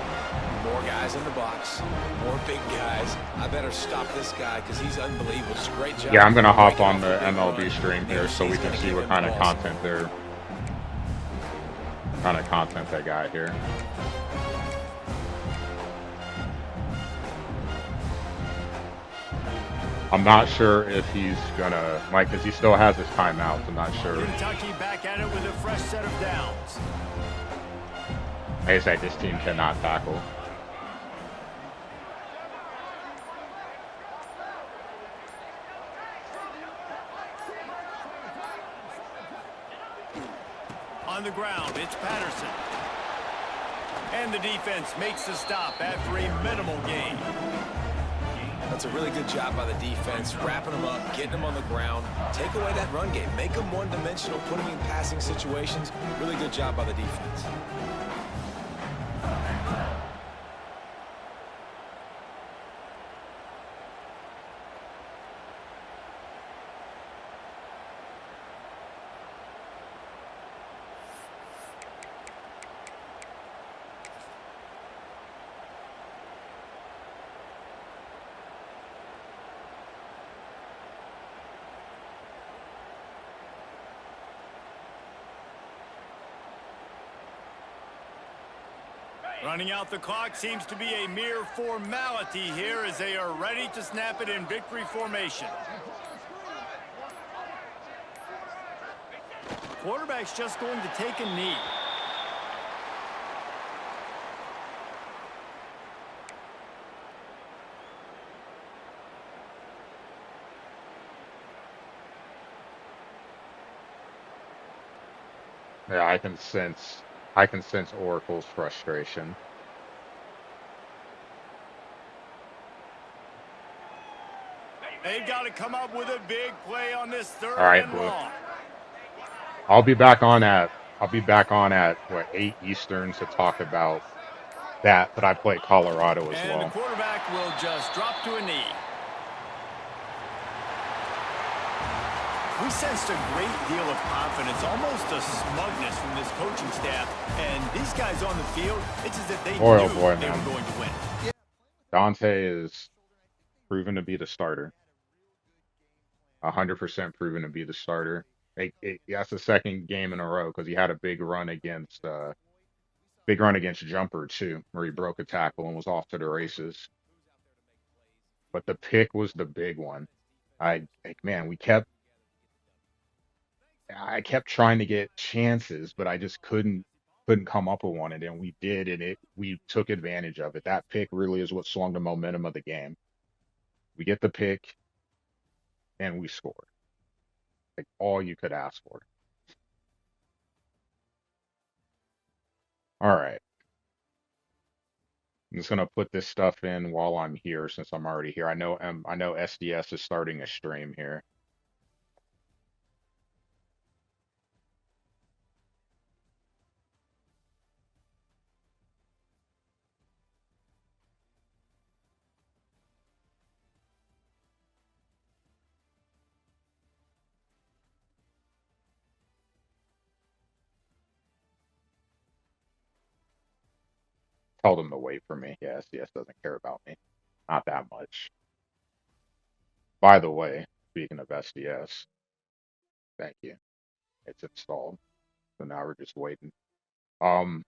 more guys in the box, more big guys. I better stop this guy because he's unbelievable. Just great job. Yeah, I'm going to hop on the MLB stream here so we can see what kind of content they got here. I'm not sure if he's gonna, like, because he still has his timeouts. I'm not sure. Kentucky back at it with a fresh set of downs. Like I said, this team cannot tackle. On the ground, it's Patterson. And the defense makes the stop after a minimal gain. That's a really good job by the defense, wrapping them up, getting them on the ground. Take away that run game. Make them one-dimensional, put them in passing situations. Really good job by the defense. Running out the clock seems to be a mere formality here as they are ready to snap it in victory formation. Quarterback's just going to take a knee. Yeah, I can sense Oracle's frustration. They've got to come up with a big play on this third All right, and Blue. long. I'll be back on at what, 8 Eastern to talk about that, but I play Colorado as And well. the quarterback will just drop to a knee. We sensed a great deal of confidence, almost a smugness from this coaching staff. And these guys on the field, it's as if they Boy, knew oh boy, they were man. going to win. Dante is proven to be the starter. 100% proven to be the starter. That's the second game in a row because he had a big run against Jumper too, where he broke a tackle and was off to the races. But the pick was the big one. Man, I kept trying to get chances, but I just couldn't come up with one, and then we did, and we took advantage of it. That pick really is what swung the momentum of the game. We get the pick and we score. Like all you could ask for. All right. I'm just gonna put this stuff in while I'm here since I'm already here. I know SDS is starting a stream here. Tell them to wait for me. Yeah, SDS doesn't care about me. Not that much. By the way, speaking of SDS, thank you. It's installed. So now we're just waiting. Um,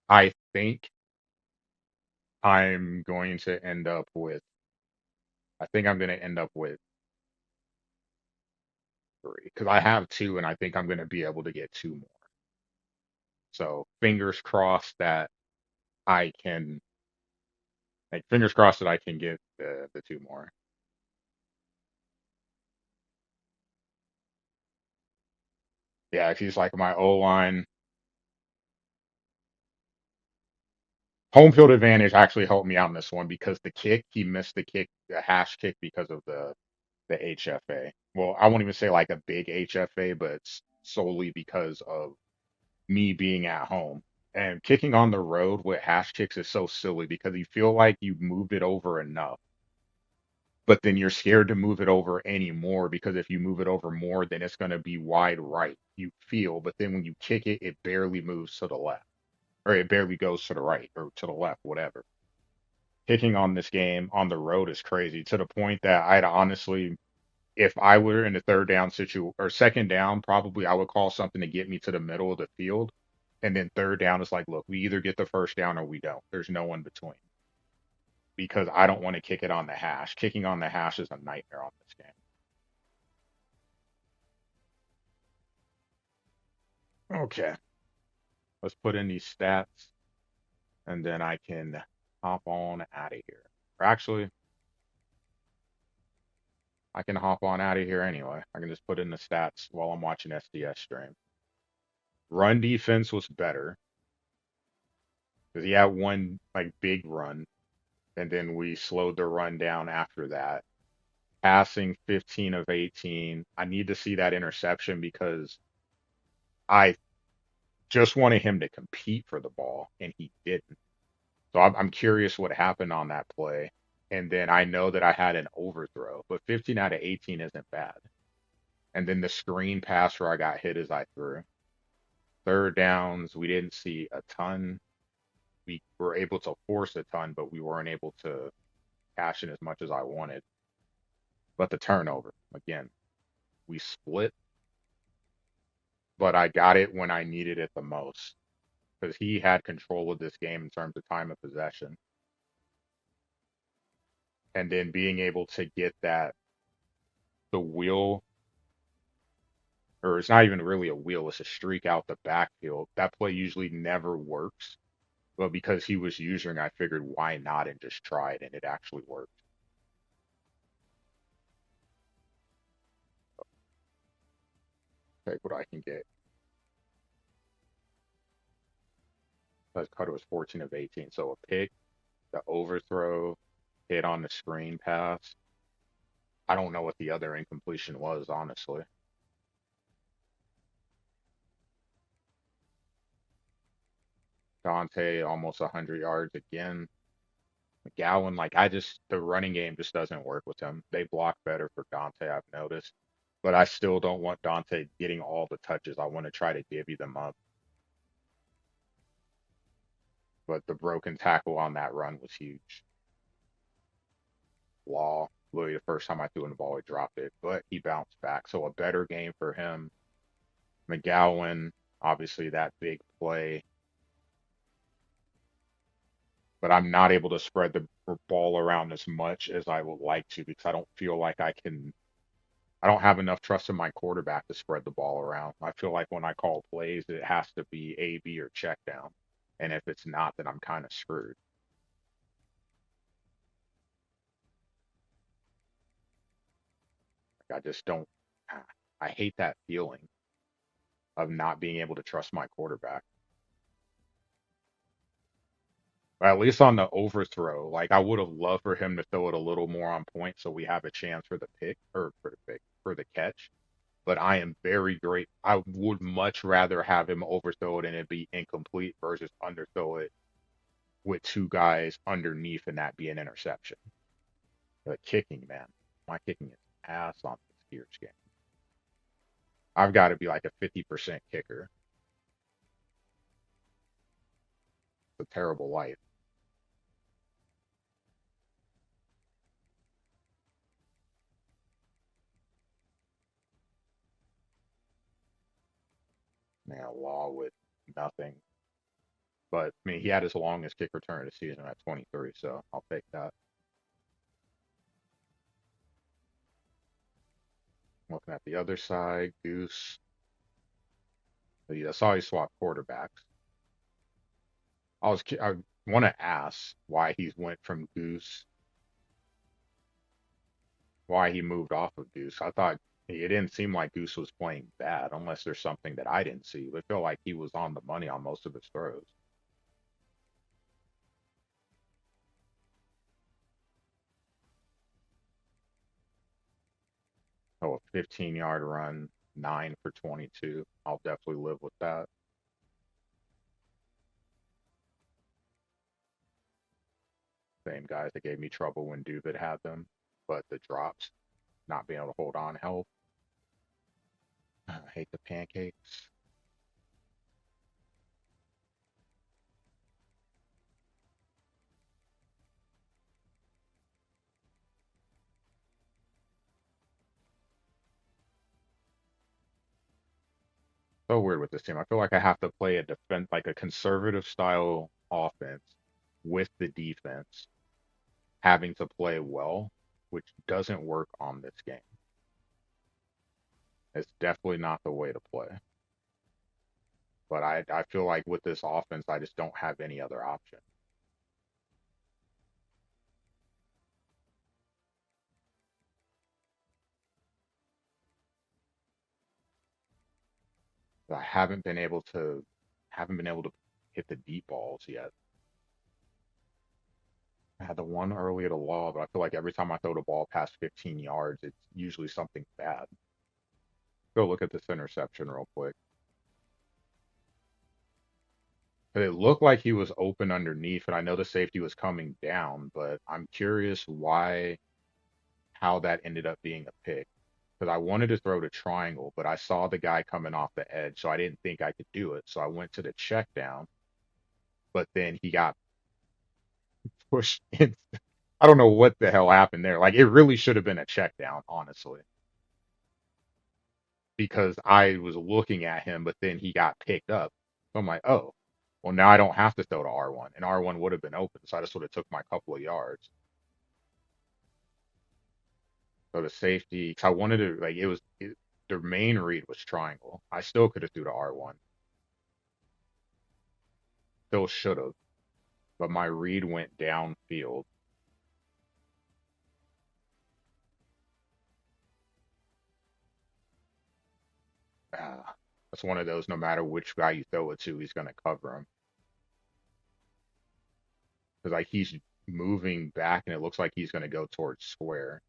I think I'm going to end up with I think I'm gonna end up with three because I have two, and I think I'm gonna be able to get two more. So I can, fingers crossed that I can get the two more. Yeah, if he's like my O line, home field advantage actually helped me out in this one because he missed the hash kick because of the HFA. Well, I won't even say like a big HFA, but it's solely because of me being at home. And kicking on the road with hash kicks is so silly because you feel like you've moved it over enough, but then you're scared to move it over anymore because if you move it over more, then it's going to be wide right. You feel, but then when you kick it, it barely moves to the left, or it barely goes to the right or to the left, whatever. Kicking on this game on the road is crazy to the point that I'd honestly, if I were in a third down or second down, probably I would call something to get me to the middle of the field. And then third down is like, look, we either get the first down or we don't. There's no in between because I don't want to kick it on the hash. Kicking on the hash is a nightmare on this game. Okay, let's put in these stats and then I can hop on out of here. Or actually, I can hop on out of here anyway. I can just put in the stats while I'm watching SDS stream. Run defense was better because he had one like big run, and then we slowed the run down after that. Passing 15 of 18. I need to see that interception because I just wanted him to compete for the ball, and he didn't. So I'm curious what happened on that play. And then I know that I had an overthrow, but 15 out of 18 isn't bad. And then the screen pass where I got hit as I threw. Third downs, we didn't see a ton. We were able to force a ton, but we weren't able to cash in as much as I wanted. But the turnover, again, we split, but I got it when I needed it the most because he had control of this game in terms of time of possession. And then being able to get the wheel, or it's not even really a wheel, it's a streak out the backfield. That play usually never works, but because he was using, I figured why not and just try it, and it actually worked. Take what I can get. That Cutter was 14 of 18, so a pick, the overthrow, hit on the screen pass. I don't know what the other incompletion was, honestly. Dante almost 100 yards again. McGowan, the running game just doesn't work with him. They block better for Dante, I've noticed. But I still don't want Dante getting all the touches. I want to try to divvy them up. But the broken tackle on that run was huge. Law, literally the first time I threw him the ball, he dropped it, but he bounced back. So a better game for him. McGowan, obviously that big play, but I'm not able to spread the ball around as much as I would like to because I don't feel like I can. I don't have enough trust in my quarterback to spread the ball around. I feel like when I call plays, it has to be A, B, or check down. And if it's not, then I'm kind of screwed. Like, I just don't. I hate that feeling of not being able to trust my quarterback. But at least on the overthrow, like I would have loved for him to throw it a little more on point so we have a chance for the pick or for the catch. But I am very great. I would much rather have him overthrow it and it be incomplete versus underthrow it with two guys underneath and that be an interception. The kicking, man, my kicking is ass on this Gears game. I've got to be like a 50% kicker. It's a terrible life. Man, Law with nothing. But I mean, he had his longest kick return of the season at 23, so I'll take that. Looking at the other side, Goose. Yeah, I saw he swapped quarterbacks. I want to ask why he went from Goose, why he moved off of Goose. I thought it didn't seem like Goose was playing bad, unless there's something that I didn't see. It felt like he was on the money on most of his throws. Oh, a 15-yard run, 9 for 22. I'll definitely live with that. Same guys that gave me trouble when Dubit had them, but the drops, not being able to hold on help. I hate the pancakes. So weird with this team. I feel like I have to play a defense, like a conservative style offense with the defense having to play well, which doesn't work on this game. It's definitely not the way to play. But I feel like with this offense, I just don't have any other option. I haven't been able to hit the deep balls yet. I had the one early at a Law, but I feel like every time I throw the ball past 15 yards, it's usually something bad. Go look at this interception real quick. But it looked like he was open underneath, and I know the safety was coming down, but I'm curious how that ended up being a pick. Because I wanted to throw the triangle, but I saw the guy coming off the edge, so I didn't think I could do it. So I went to the check down, but then he got pushed in. I don't know what the hell happened there. Like it really should have been a check down, honestly, because I was looking at him, but then he got picked up. So I'm like, oh, well now I don't have to throw to R1, and R1 would have been open, so I just would have took my couple of yards. So the safety, because I wanted to like the main read was triangle. I still could have threw to R1, still should have, but my read went downfield. That's one of those. No matter which guy you throw it to, he's gonna cover him. Because like he's moving back, and it looks like he's gonna go towards square.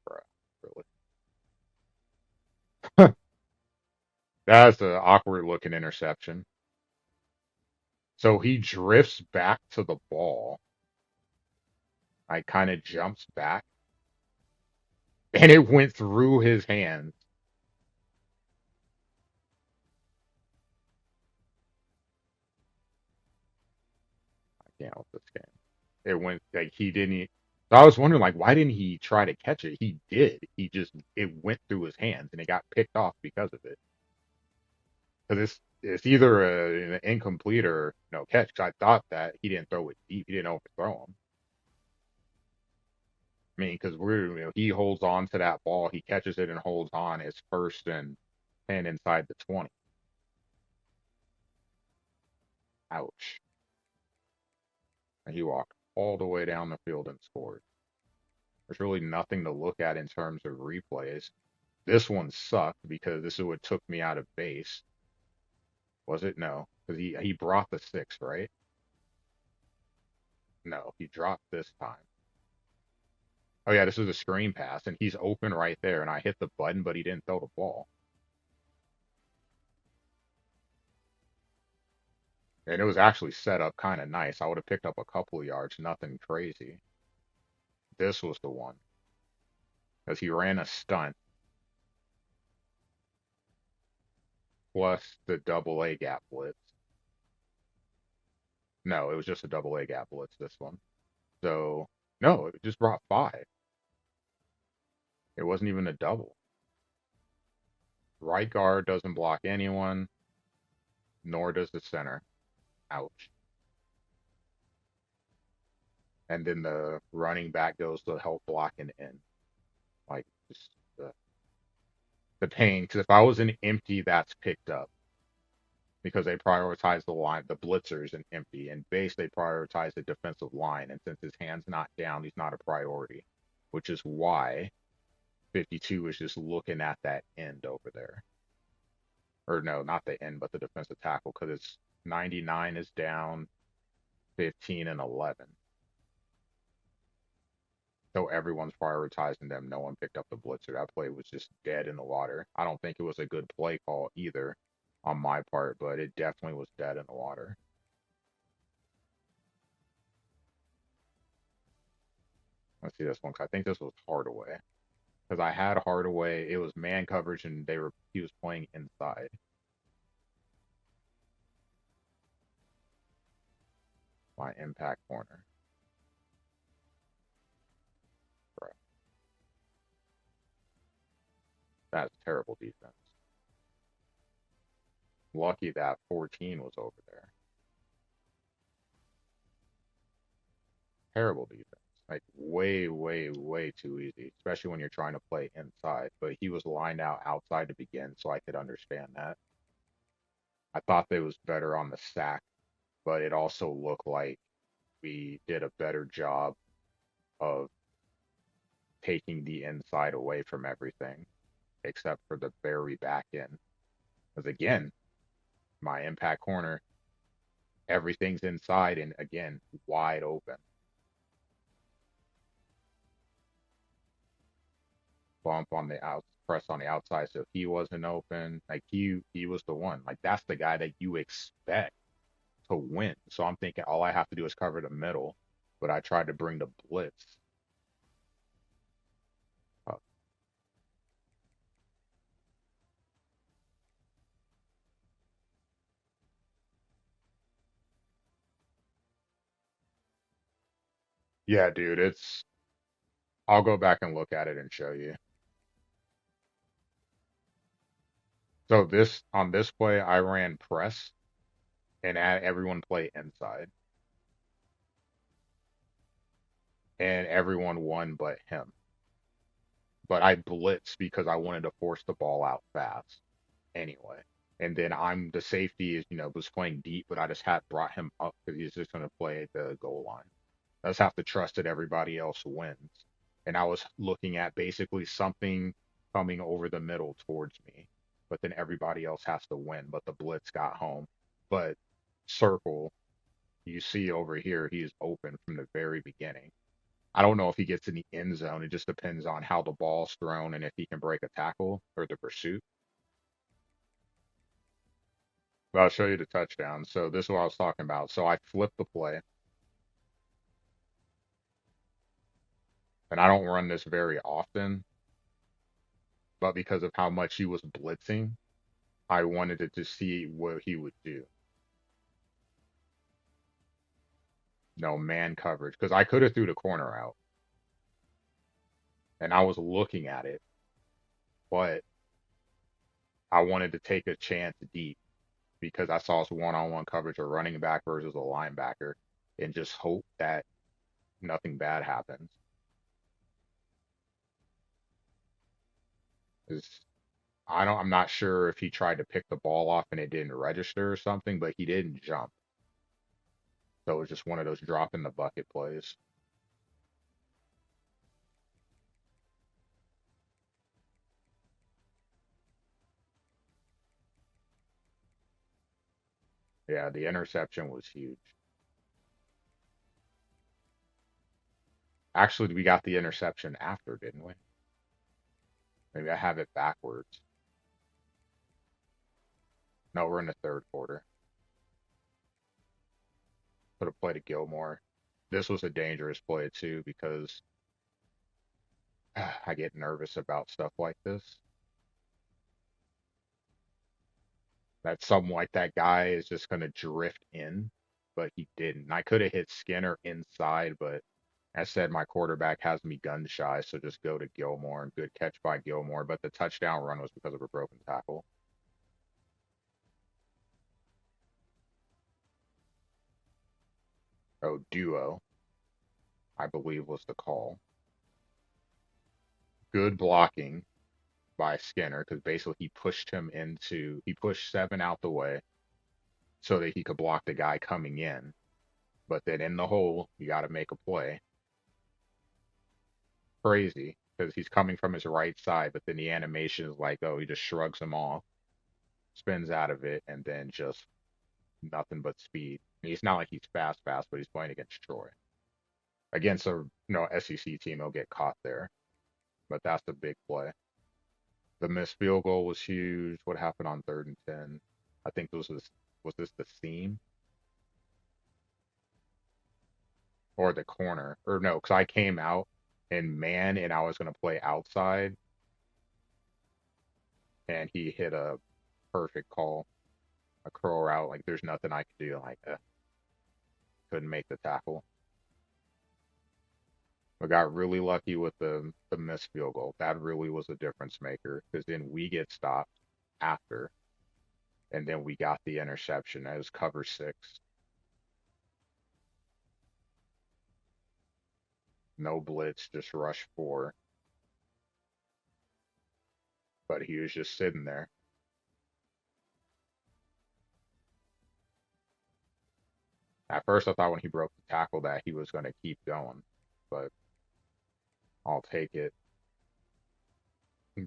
Bruh, really? That's an awkward looking interception. So he drifts back to the ball. I kind of jumps back, and it went through his hands. I can't with this game. It went like he didn't. So I was wondering, like, why didn't he try to catch it? He did. He just it went through his hands, and it got picked off because of it. Because it's either an incomplete or no catch. 'Cause I thought that he didn't throw it deep. He didn't overthrow him. I mean, because he holds on to that ball, he catches it and holds on. It's 1st and 10 inside the 20. Ouch. And he walked all the way down the field and scored. There's really nothing to look at in terms of replays. This one sucked because this is what took me out of base. Was it? No. Because he brought the 6, right? No, he dropped this time. Oh yeah, this is a screen pass, and he's open right there, and I hit the button, but he didn't throw the ball. And it was actually set up kind of nice. I would have picked up a couple of yards, nothing crazy. This was the one. Because he ran a stunt plus the double A gap blitz. No, it was just a double A gap blitz, this one. So, no, it just brought 5. It wasn't even a double. Right guard doesn't block anyone, nor does the center. Ouch. And then the running back goes to help block an end. Like, just the pain. Because if I was an empty, that's picked up. Because they prioritize the line, the blitzers and empty. And base, they prioritize the defensive line. And since his hand's not down, he's not a priority. Which is why 52 is just looking at that end over there. Or no, not the end, but the defensive tackle. Because it's 99 is down, 15 and 11. So everyone's prioritizing them. No one picked up the blitzer. That play was just dead in the water. I don't think it was a good play call either on my part, but it definitely was dead in the water. Let's see this one, 'cause I think this was Hardaway. Because I had Hardaway, it was man coverage, and he was playing inside. My impact corner. Right. That's terrible defense. Lucky that 14 was over there. Terrible defense. Like way, way, way too easy, especially when you're trying to play inside. But he was lined out outside to begin, so I could understand that. I thought they was better on the sack, but it also looked like we did a better job of taking the inside away from everything, except for the very back end. Because again, my impact corner, everything's inside and again, wide open. Bump on the out, press on the outside. So if he wasn't open, like he was the one. Like that's the guy that you expect to win. So I'm thinking all I have to do is cover the middle, but I tried to bring the blitz up. Yeah, dude, it's I'll go back and look at it and show you. So this on this play I ran press and had everyone play inside. And everyone won but him. But I blitzed because I wanted to force the ball out fast anyway. And then I'm the safety is, was playing deep, but I just had brought him up because he's just going to play at the goal line. I just have to trust that everybody else wins. And I was looking at basically something coming over the middle towards me, but then everybody else has to win. But the blitz got home. But circle, you see over here, he's open from the very beginning. I don't know if he gets in the end zone. It just depends on how the ball's thrown and if he can break a tackle or the pursuit. But I'll show you the touchdown. So this is what I was talking about. So I flipped the play, and I don't run this very often, but because of how much he was blitzing, I wanted to see what he would do. No man coverage, because I could have threw the corner out, and I was looking at it, but I wanted to take a chance deep because I saw us one-on-one coverage a running back versus a linebacker, and just hope that nothing bad happens. Is I'm not sure if he tried to pick the ball off and it didn't register or something, but he didn't jump. So it was just one of those drop in the bucket plays. Yeah, the interception was huge. Actually, we got the interception after, didn't we? Maybe I have it backwards. No, we're in the third quarter. Could have played to Gilmore. This was a dangerous play too because I get nervous about stuff like this. That something like that guy is just going to drift in, but he didn't. I could have hit Skinner inside, but as said, my quarterback has me gun shy, so just go to Gilmore, and good catch by Gilmore. But the touchdown run was because of a broken tackle. Oh, duo, I believe was the call. Good blocking by Skinner because basically he pushed Seven out the way so that he could block the guy coming in. But then in the hole, you got to make a play. Crazy because he's coming from his right side, but then the animation is like, oh, he just shrugs him off, spins out of it, and then just nothing but speed. And he's not like he's fast, but he's playing against Troy. Against a SEC team, he'll get caught there, but that's the big play. The missed field goal was huge. What happened on 3rd and 10? I think was this the seam or the corner? Or no, because I came out in man and I was gonna play outside, and he hit a perfect call, a curl route. Like there's nothing I could do. Like couldn't make the tackle. I got really lucky with the missed field goal. That really was a difference maker because then we get stopped after, and then we got the interception. It was cover 6. No blitz, just rush 4. But he was just sitting there. At first, I thought when he broke the tackle that he was going to keep going, but I'll take it.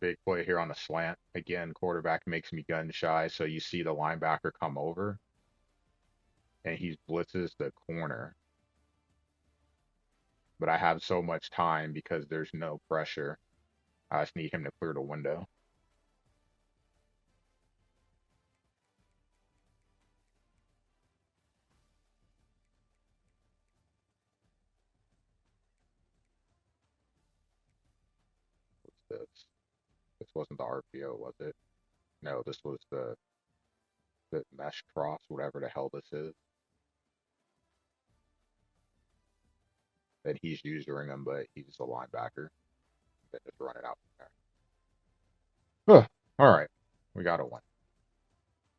Big play here on the slant. Again, quarterback makes me gun shy, so you see the linebacker come over, and he blitzes the corner. But I have so much time because there's no pressure. I just need him to clear the window. What's this? This wasn't the RPO, was it? No, this was the mesh cross, whatever the hell this is. That he's using him, but he's a linebacker. Then just run it out from there. All right, we got a win.